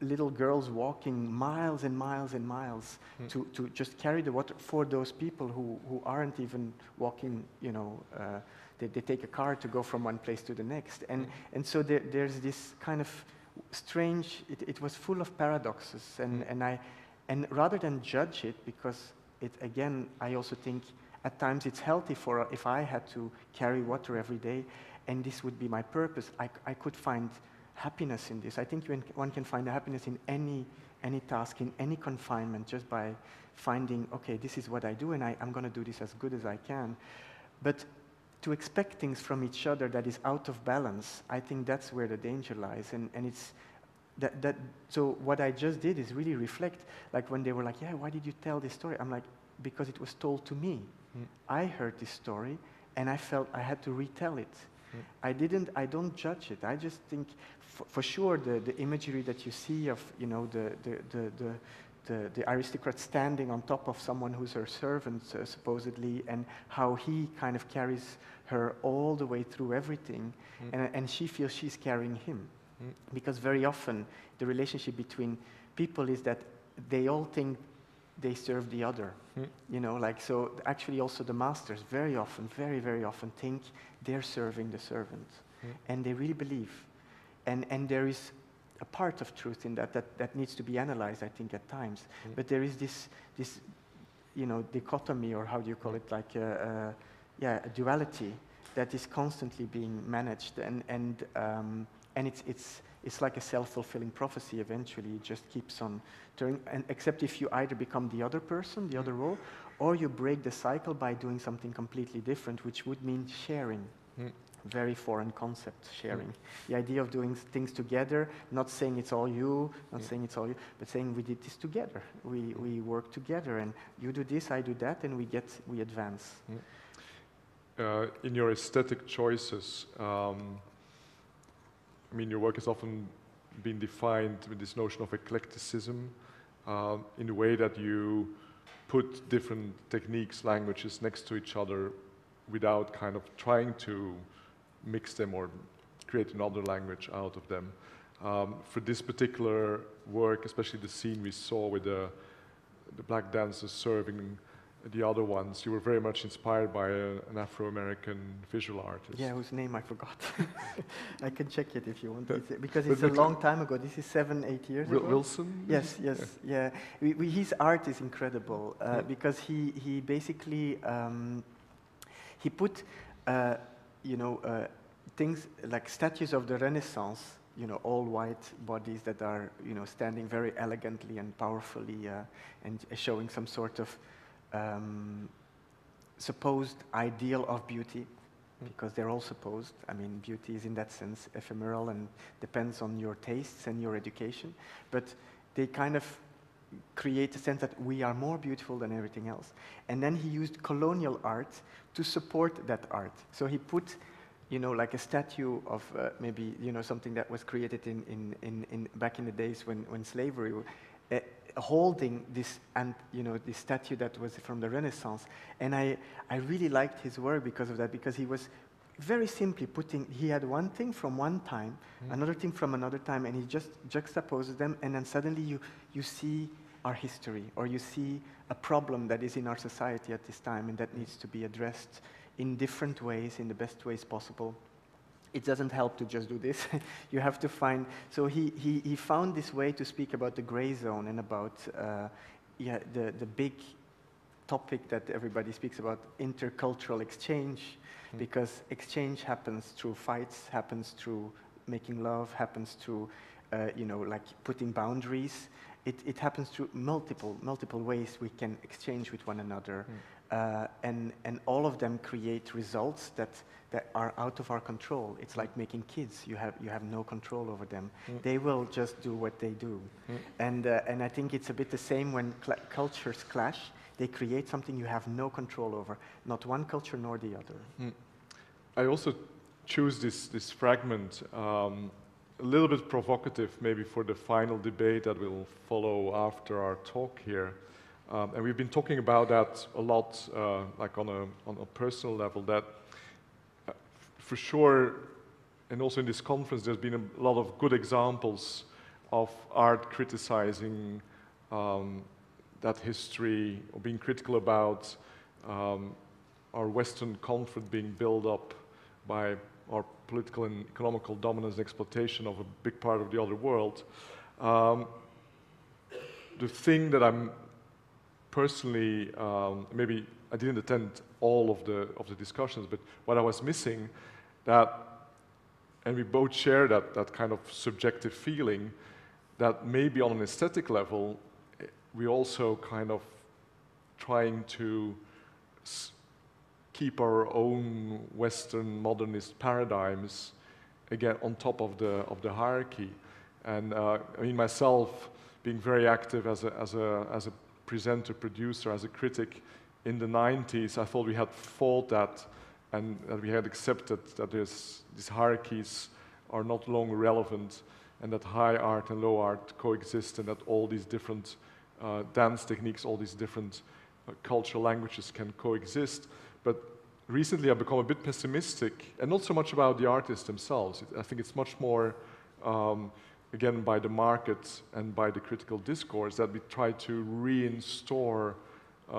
Speaker 2: little girls walking miles and miles and miles to just carry the water for those people who aren't even walking, they take a car to go from one place to the next. And so there's this kind of strange, it was full of paradoxes. And rather than judge it, because again, I also think at times it's healthy if I had to carry water every day, and this would be my purpose, I could find happiness in this. I think one can find happiness in any task, in any confinement, just by finding, okay, this is what I do, and I'm going to do this as good as I can. But to expect things from each other that is out of balance, I think that's where the danger lies. And it's so what I just did is really reflect, like when they were like, yeah, why did you tell this story? I'm like, because it was told to me. I heard this story, and I felt I had to retell it. I don't judge it. I just think, for sure, the imagery that you see of, the aristocrat standing on top of someone who's her servant, supposedly, and how he kind of carries her all the way through everything, and she feels she's carrying him. Because very often, the relationship between people is that they all think they serve the other. So actually also the masters very often, very, very often think they're serving the servant. And they really believe. And there is a part of truth in that needs to be analyzed, I think, at times. But there is this dichotomy, or how do you call it, like a duality that is constantly being managed. And it's like a self-fulfilling prophecy. Eventually, it just keeps on turning, and except if you either become the other person, the other role, or you break the cycle by doing something completely different, which would mean sharing. Very foreign concept, sharing. The idea of doing things together, not saying it's all you, but saying we did this together. We work together, and you do this, I do that, and we advance.
Speaker 1: In your aesthetic choices, your work has often been defined with this notion of eclecticism, in the way that you put different techniques, languages next to each other without kind of trying to mix them or create another language out of them. For this particular work, especially the scene we saw with the black dancers serving the other ones, you were very much inspired by an Afro-American visual artist.
Speaker 2: Yeah, whose name I forgot. I can check it if you want, because it's a long time ago. This is 7-8 years ago.
Speaker 1: Wilson?
Speaker 2: Yes, yeah. His art is incredible because he basically he put things like statues of the Renaissance, all white bodies that are standing very elegantly and powerfully and showing some sort of supposed ideal of beauty, because they're all supposed. I mean, beauty is in that sense ephemeral and depends on your tastes and your education, but they kind of create a sense that we are more beautiful than everything else. And then he used colonial art to support that art. So he put, like a statue of maybe, something that was created in back in the days when slavery, holding this, and this statue that was from the Renaissance. And I really liked his work because of that, because he was very simply he had one thing from one time, another thing from another time, and he just juxtaposes them, and then suddenly you see our history, or you see a problem that is in our society at this time and that needs to be addressed in different ways, in the best ways possible. It doesn't help to just do this. You have to find, so he found this way to speak about the gray zone and about the big topic that everybody speaks about, intercultural exchange, because exchange happens through fights, happens through making love, happens through like putting boundaries. It happens through multiple ways we can exchange with one another, and all of them create results that are out of our control. It's like making kids. You have no control over them. They will just do what they do, and I think it's a bit the same when cultures clash. They create something you have no control over, not one culture nor the other.
Speaker 1: I also choose this fragment. A little bit provocative, maybe, for the final debate that will follow after our talk here. And we've been talking about that a lot, like on a personal level, that for sure, and also in this conference, there's been a lot of good examples of art criticizing that history, or being critical about our Western comfort being built up by our political and economical dominance and exploitation of a big part of the other world. The thing that I'm personally, maybe I didn't attend all of the discussions, but what I was missing, and we both share that kind of subjective feeling, that maybe on an aesthetic level, we also kind of trying to keep our own Western modernist paradigms again on top of the hierarchy. And I mean, myself being very active as a presenter, producer, as a critic in the 90s, I thought we had fought that, and that we had accepted that these hierarchies are not longer relevant, and that high art and low art coexist, and that all these different dance techniques, all these different cultural languages can coexist. But recently I've become a bit pessimistic, and not so much about the artists themselves. I think it's much more, again, by the market and by the critical discourse, that we try to reinstore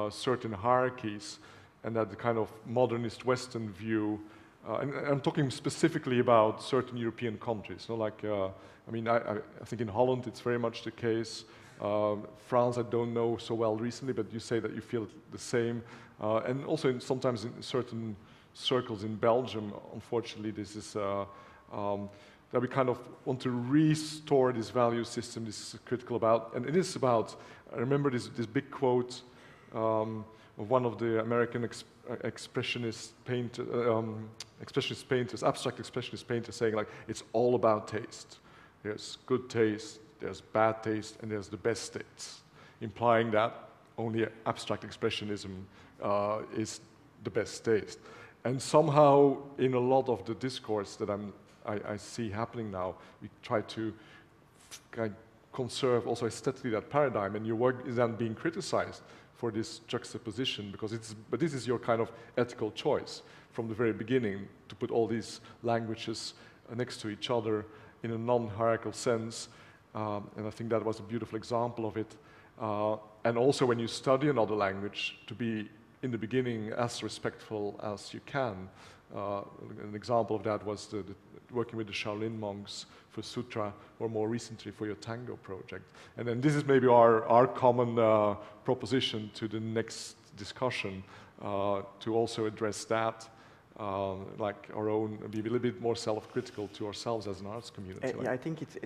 Speaker 1: certain hierarchies, and that the kind of modernist Western view, and I'm talking specifically about certain European countries. Like, I mean, I think in Holland it's very much the case. France, I don't know so well recently, but you say that you feel the same. And also sometimes in certain circles in Belgium, unfortunately, this is that we kind of want to restore this value system. This is critical about, and it is about, I remember this big quote of one of the American expressionist painters, abstract expressionist painters, saying, like, it's all about taste. There's good taste, there's bad taste, and there's the best taste, implying that only abstract expressionism is the best taste. And somehow, in a lot of the discourse that I see happening now, we try to conserve also aesthetically that paradigm, and your work is then being criticized for this juxtaposition, because but this is your kind of ethical choice from the very beginning, to put all these languages next to each other in a non-hierarchical sense, and I think that was a beautiful example of it. And also when you study another language, to be in the beginning as respectful as you can. An example of that was working with the Shaolin monks for sutra, or more recently for your tango project. And then this is maybe our common proposition to the next discussion, to also address that, like our own, be a little bit more self-critical to ourselves as an arts community.
Speaker 2: Yeah, I think it's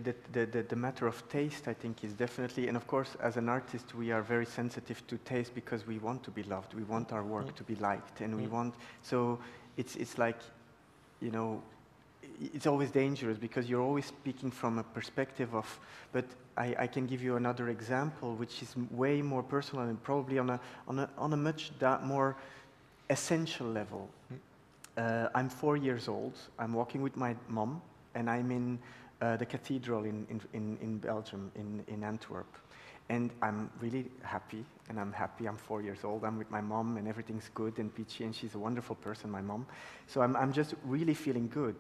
Speaker 2: the matter of taste, I think, is definitely, and of course, as an artist, we are very sensitive to taste because we want to be loved, we want our work to be liked, and we want, so it's like, you know, it's always dangerous because you're always speaking from a perspective of, but I can give you another example, which is way more personal and probably on a much more essential level. I'm 4 years old. I'm walking with my mom, and I'm in the cathedral in Belgium, in Antwerp. And I'm really happy, and I'm happy. I'm 4 years old. I'm with my mom, and everything's good and peachy, and she's a wonderful person, my mom. So I'm just really feeling good.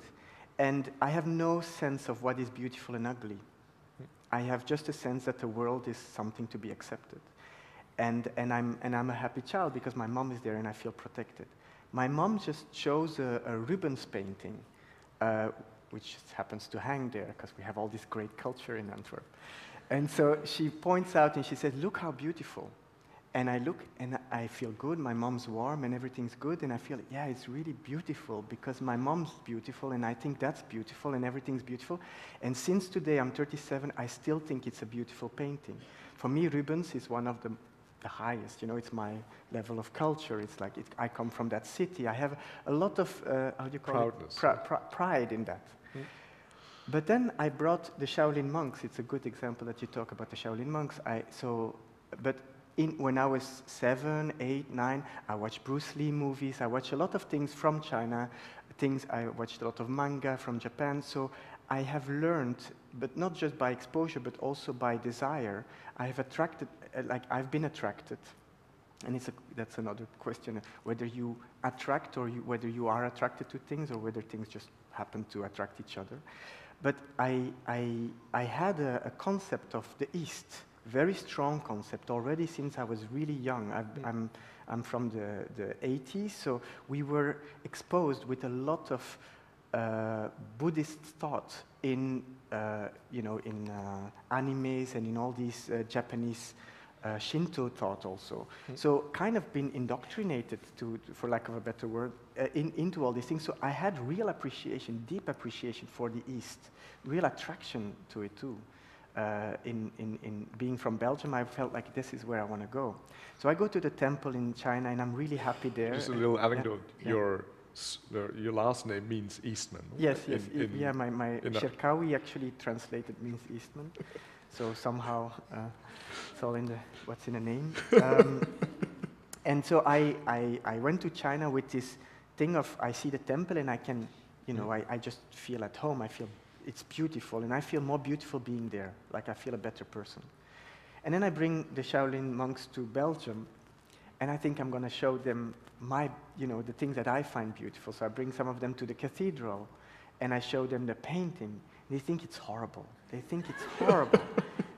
Speaker 2: And I have no sense of what is beautiful and ugly. I have just a sense that the world is something to be accepted. And I'm a happy child because my mom is there, and I feel protected. My mom just chose a Rubens painting, which happens to hang there because we have all this great culture in Antwerp. And so she points out and she says, "Look how beautiful." And I look and I feel good, my mom's warm and everything's good, and I feel, yeah, it's really beautiful because my mom's beautiful and I think that's beautiful and everything's beautiful. And since today, I'm 37, I still think it's a beautiful painting. For me, Rubens is one of the highest, you know, it's my level of culture. It's like, I come from that city. I have a lot of, how do you call it? Pride in that. But then I brought the Shaolin monks. It's a good example that you talk about the Shaolin monks. When I was 7, 8, 9, I watched Bruce Lee movies. I watched a lot of things from China. I watched a lot of manga from Japan. So I have learned, but not just by exposure, but also by desire. I've been attracted. And that's another question, whether you attract or whether you are attracted to things or whether things just happen to attract each other. But I had a concept of the East, very strong concept already since I was really young. I'm from the 80s, so we were exposed with a lot of Buddhist thought in animes and in all these Japanese Shinto thought also. So kind of been indoctrinated, for lack of a better word, into all these things. So I had real appreciation, deep appreciation for the East, real attraction to it too. In being from Belgium, I felt like this is where I want to go. So I go to the temple in China, and I'm really happy there.
Speaker 1: Just a little anecdote. Yeah. Your last name means Eastman.
Speaker 2: Yes. My Sherkawi actually translated means Eastman. So somehow it's all in what's in the name. And so I went to China with this thing of, I see the temple and I can, I just feel at home. I feel it's beautiful, and I feel more beautiful being there, like I feel a better person. And then I bring the Shaolin monks to Belgium, and I think I'm going to show them the things that I find beautiful. So I bring some of them to the cathedral, and I show them the painting. They think it's horrible.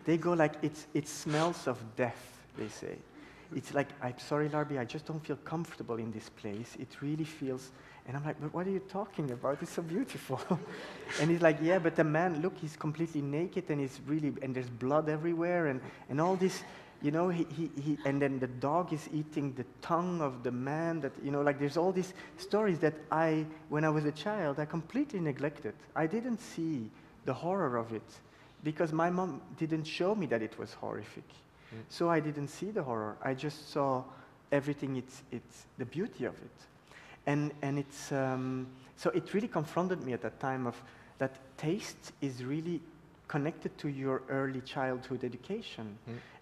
Speaker 2: They go like, it smells of death, they say. It's like, I'm sorry, Larbi, I just don't feel comfortable in this place. It really feels, and I'm like, but what are you talking about? It's so beautiful. And he's like, yeah, but the man, look, he's completely naked and and there's blood everywhere and all this, and then the dog is eating the tongue of the man like there's all these stories that when I was a child, I completely neglected. I didn't see the horror of it because my mom didn't show me that it was horrific. So I didn't see the horror. I just saw everything, it's the beauty of it. And it's, so it really confronted me at that time of that taste is really connected to your early childhood education.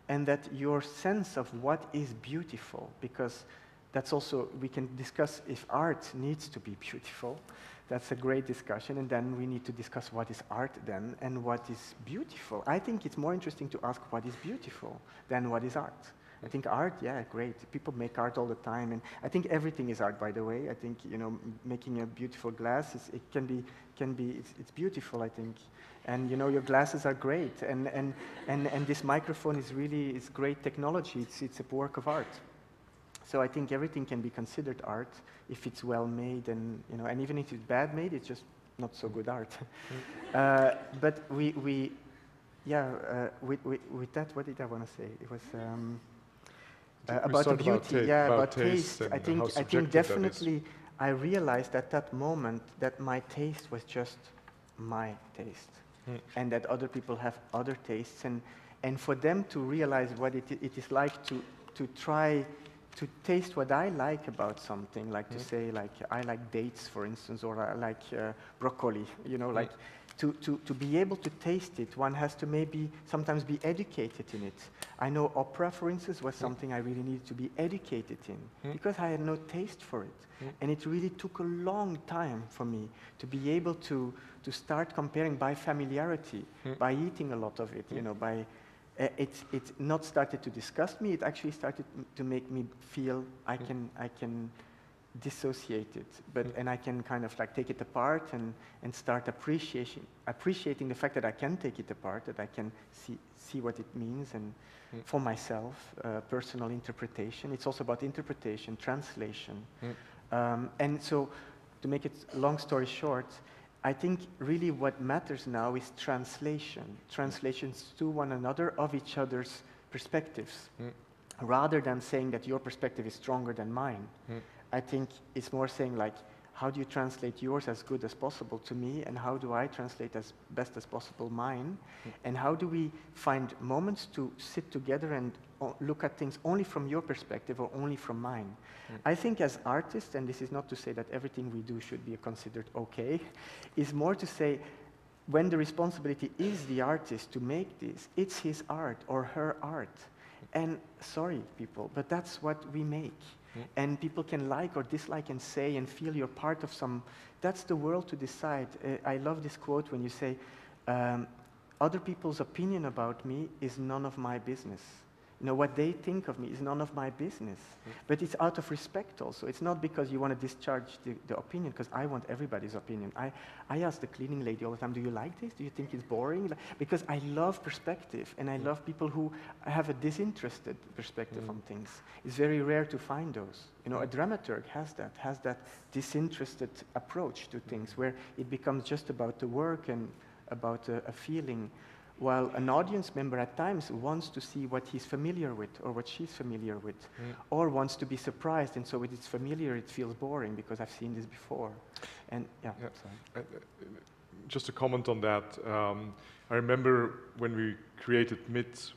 Speaker 2: And that your sense of what is beautiful, because that's also, we can discuss if art needs to be beautiful. That's a great discussion, and then we need to discuss what is art then and what is beautiful. I think it's more interesting to ask what is beautiful than what is art. I think art, yeah, great. People make art all the time, and I think everything is art, by the way. I think, you know, making a beautiful glass, it's beautiful, I think. And, you know, your glasses are great, and this microphone is really, it's great technology. It's a work of art. So I think everything can be considered art if it's well made, and, you know, and even if it's bad made, it's just not so good art. But with that, what did I want to say? It was about the beauty. About taste. I think definitely I realized at that moment that my taste was just my taste, and that other people have other tastes, and for them to realize what it is like to try to taste what I like about something, like to say, like, I like dates, for instance, or I like broccoli, you know, like, to be able to taste it, one has to maybe sometimes be educated in it. I know opera, for instance, was something I really needed to be educated in, because I had no taste for it. And it really took a long time for me to be able to start comparing by familiarity, by eating a lot of it, you know, by... It's not started to disgust me, it actually started to make me feel I can dissociate it, and I can kind of like take it apart and start appreciating the fact that I can take it apart, that I can see what it means, and for myself, personal interpretation. It's also about interpretation, translation. And so, to make it long story short, I think really what matters now is translations to one another of each other's perspectives, rather than saying that your perspective is stronger than mine. I think it's more saying, like, how do you translate yours as good as possible to me, and how do I translate as best as possible mine, and how do we find moments to sit together and look at things only from your perspective or only from mine. I think as artists, and this is not to say that everything we do should be considered okay, is more to say, when the responsibility is the artist to make this, it's his art or her art. And sorry, people, but that's what we make. And people can like or dislike and say and feel you're part of some... That's the world to decide. I love this quote when you say, other people's opinion about me is none of my business. You know, what they think of me is none of my business. But it's out of respect also. It's not because you want to discharge the opinion, because I want everybody's opinion. I ask the cleaning lady all the time, do you like this? Do you think it's boring? Because I love perspective, and I love people who have a disinterested perspective on things. It's very rare to find those. You know, a dramaturg has that disinterested approach to things, where it becomes just about the work and about a feeling, while an audience member at times wants to see what he's familiar with or what she's familiar with, or wants to be surprised, and so when it's familiar it feels boring because I've seen this before. And
Speaker 1: just a comment on that, I remember when we created MIT,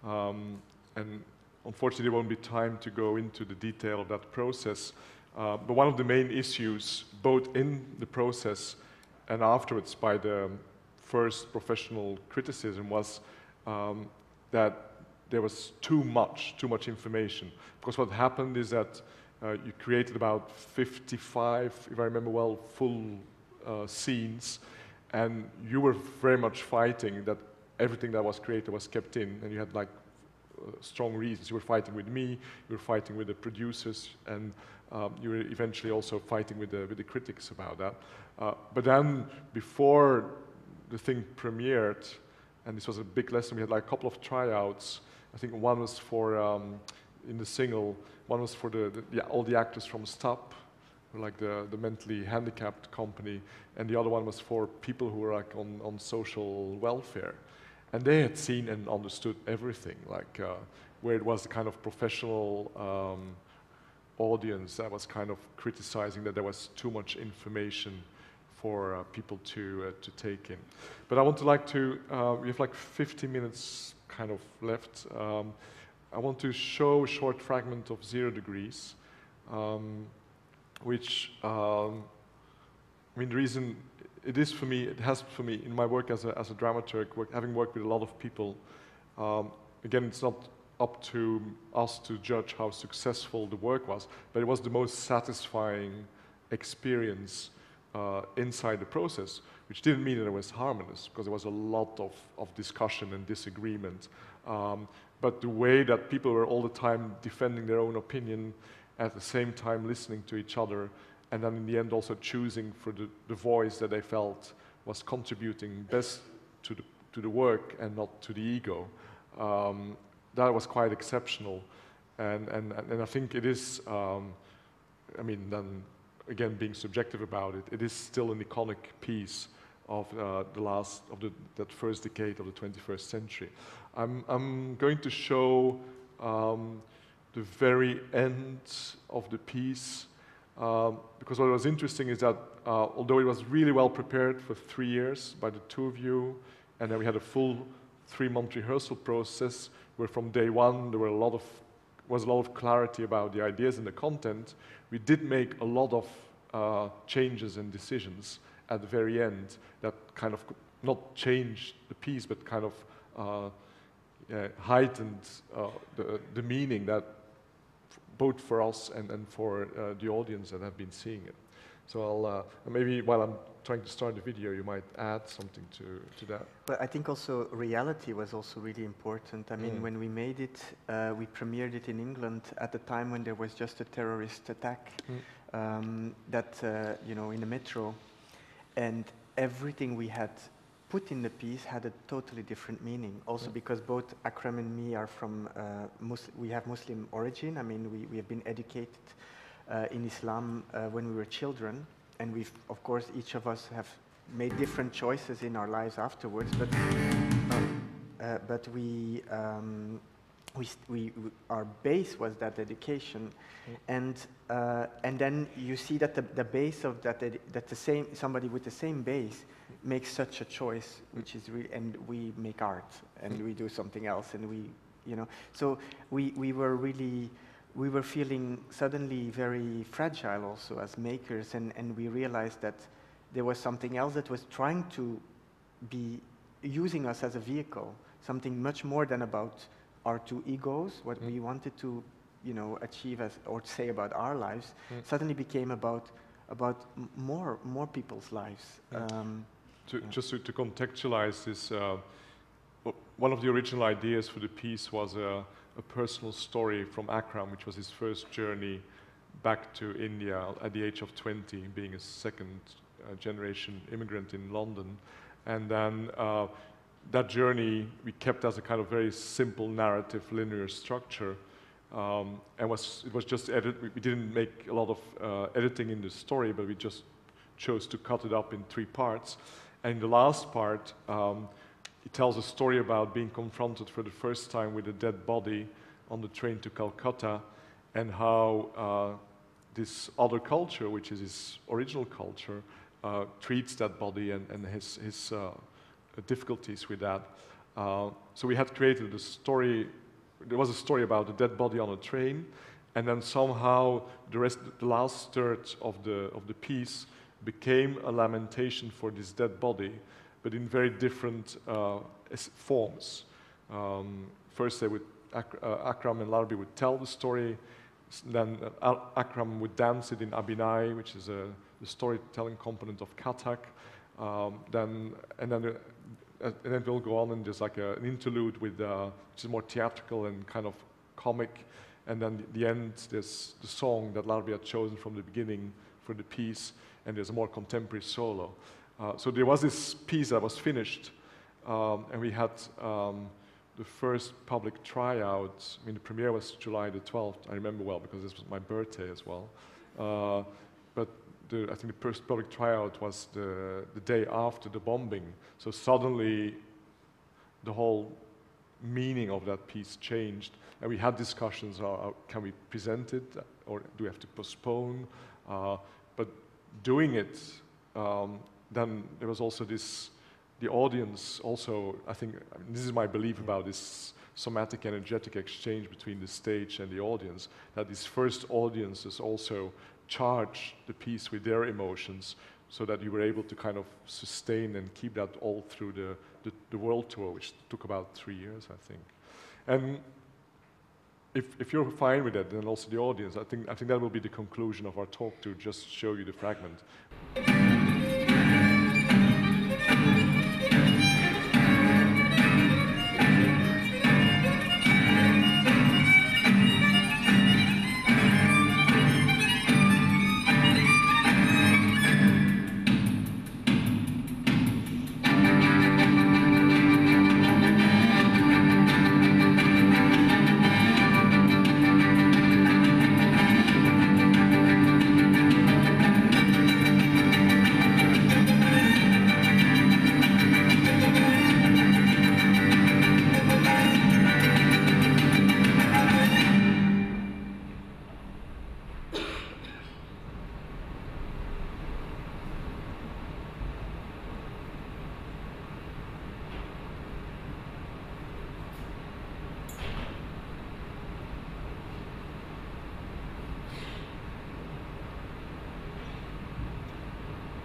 Speaker 1: and unfortunately there won't be time to go into the detail of that process, but one of the main issues, both in the process and afterwards by the first professional criticism, was that there was too much information. Because what happened is that you created about 55, if I remember well, full scenes, and you were very much fighting that everything that was created was kept in, and you had like strong reasons. You were fighting with me, you were fighting with the producers, and you were eventually also fighting with the critics about that. But then, before the thing premiered, and this was a big lesson, we had like a couple of tryouts. I think one was for, in the single, one was for all the actors from STAP, like the mentally handicapped company, and the other one was for people who were like on social welfare. And they had seen and understood everything, like where it was the kind of professional audience that was kind of criticizing that there was too much information for people to take in. But I want to we have like 50 minutes kind of left. I want to show a short fragment of 0 Degrees, which, I mean, the reason it is for me, it has for me, in my work as a dramaturg, having worked with a lot of people, again, it's not up to us to judge how successful the work was, but it was the most satisfying experience inside the process, which didn't mean that it was harmonious, because there was a lot of discussion and disagreement. But the way that people were all the time defending their own opinion, at the same time listening to each other, and then in the end also choosing for the voice that they felt was contributing best to the work and not to the ego, that was quite exceptional. And I think it is, I mean, then again, being subjective about it, it is still an iconic piece of that first decade of the 21st century. I'm going to show the very end of the piece, because what was interesting is that although it was really well prepared for 3 years by the two of you, and then we had a full 3-month rehearsal process where from day one there was a lot of clarity about the ideas and the content, we did make a lot of changes and decisions at the very end that kind of not changed the piece, but kind of heightened the meaning that both for us and for the audience that have been seeing it. So I'll maybe while I'm trying to start the video, you might add something to that.
Speaker 2: But I think also reality was also really important. I mean, when we made it, we premiered it in England at the time when there was just a terrorist attack that, you know, in the metro, and everything we had put in the piece had a totally different meaning. Also because both Akram and me are from, we have Muslim origin. I mean, we have been educated in Islam when we were children, and we've, of course, each of us have made different choices in our lives afterwards, but our base was that education, and then you see that the base of that somebody with the same base makes such a choice, which is really, and we make art and we do something else, and we, you know, so we were feeling suddenly very fragile also as makers, and we realized that there was something else that was trying to be using us as a vehicle, something much more than about our two egos, what we wanted to, you know, achieve as, or say about our lives, suddenly became about more people's lives.
Speaker 1: Just to contextualize this, one of the original ideas for the piece was a personal story from Akram, which was his first journey back to India at the age of 20, being a second generation immigrant in London. And then that journey we kept as a kind of very simple narrative, linear structure. And it was just we didn't make a lot of editing in the story, but we just chose to cut it up in 3 parts. And in the last part, it tells a story about being confronted for the first time with a dead body on the train to Calcutta, and how this other culture, which is his original culture, treats that body and his difficulties with that. So we had created a story. There was a story about a dead body on a train, and then somehow the last third of the piece became a lamentation for this dead body, but in very different forms. First, Akram and Larbi would tell the story. Then Akram would dance it in Abhinay, which is the storytelling component of Kathak. Then it will go on, and there's like an interlude with which is more theatrical and kind of comic. And then at the end, there's the song that Larbi had chosen from the beginning for the piece, and there's a more contemporary solo. So there was this piece that was finished, and we had the first public tryout. I mean, the premiere was July the 12th. I remember well because this was my birthday as well. But I think the first public tryout was the day after the bombing. So suddenly, the whole meaning of that piece changed, and we had discussions: can we present it, or do we have to postpone? But doing it, then there was also the audience also, I think, this is my belief about this somatic energetic exchange between the stage and the audience, that these first audiences also charge the piece with their emotions, so that you were able to kind of sustain and keep that all through the world tour, which took about 3 years, I think. And if you're fine with that, then also the audience, I think that will be the conclusion of our talk, to just show you the fragment.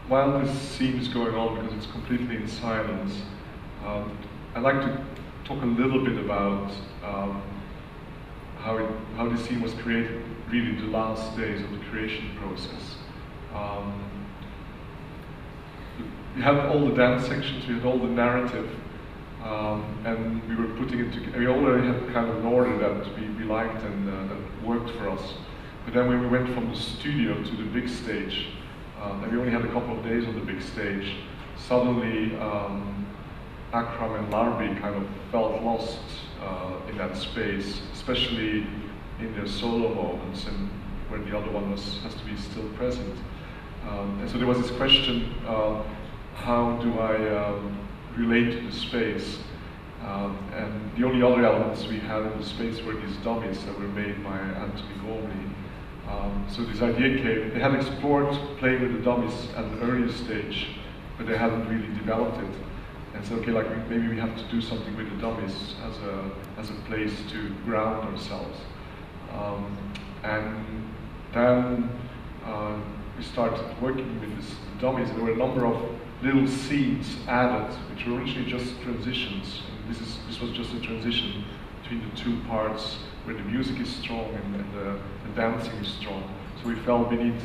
Speaker 1: while this scene is going on, because it's completely in silence, I'd like to talk a little bit about how this scene was created, really the last days of the creation process. We had all the dance sections, we had all the narrative, and we were putting it together. We already had kind of an order that we liked and that worked for us. But then when we went from the studio to the big stage, and we only had a couple of days on the big stage, suddenly Akram and Larbi kind of felt lost in that space, especially in their solo moments and where the other one has to be still present. And so there was this question, how do I relate to the space? And the only other elements we had in the space were these dummies that were made by Anthony Gormley. So this idea came, they had explored playing with the dummies at an earlier stage, but they hadn't really developed it. And so, okay, like maybe we have to do something with the dummies as a place to ground ourselves. And then we started working with these dummies, and there were a number of little scenes added, which were originally just transitions. And this was just a transition between the two parts where the music is strong and the dancing is strong. So we felt we need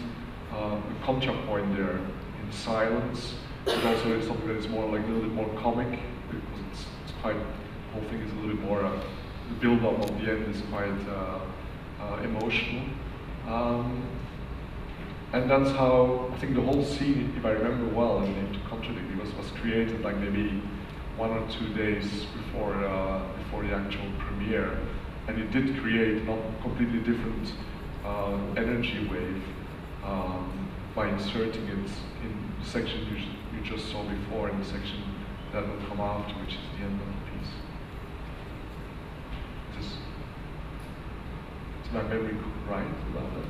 Speaker 1: a contrapoint there in silence, but also it's something that is more like a little bit more comic, because it's quite, the whole thing is a little bit more, the build-up of the end is quite emotional. And that's how, I think the whole scene, if I remember well, and to contradict me, was created like maybe 1 or 2 days before the actual premiere. And it did create a completely different energy wave by inserting it in the section you just saw before, and the section that will come after, which is the end of the piece. Is my memory right about that?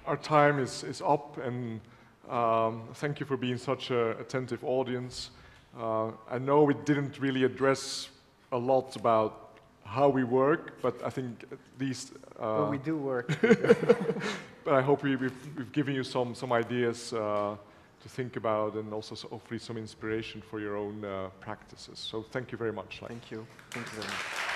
Speaker 1: our time is up, and thank you for being such an attentive audience. I know we didn't really address a lot about how we work, but I think at least...
Speaker 2: well, we do work.
Speaker 1: But I hope we've given you some ideas to think about, and also hopefully some inspiration for your own practices. So thank you very much.
Speaker 2: Thank you. Thank you very much.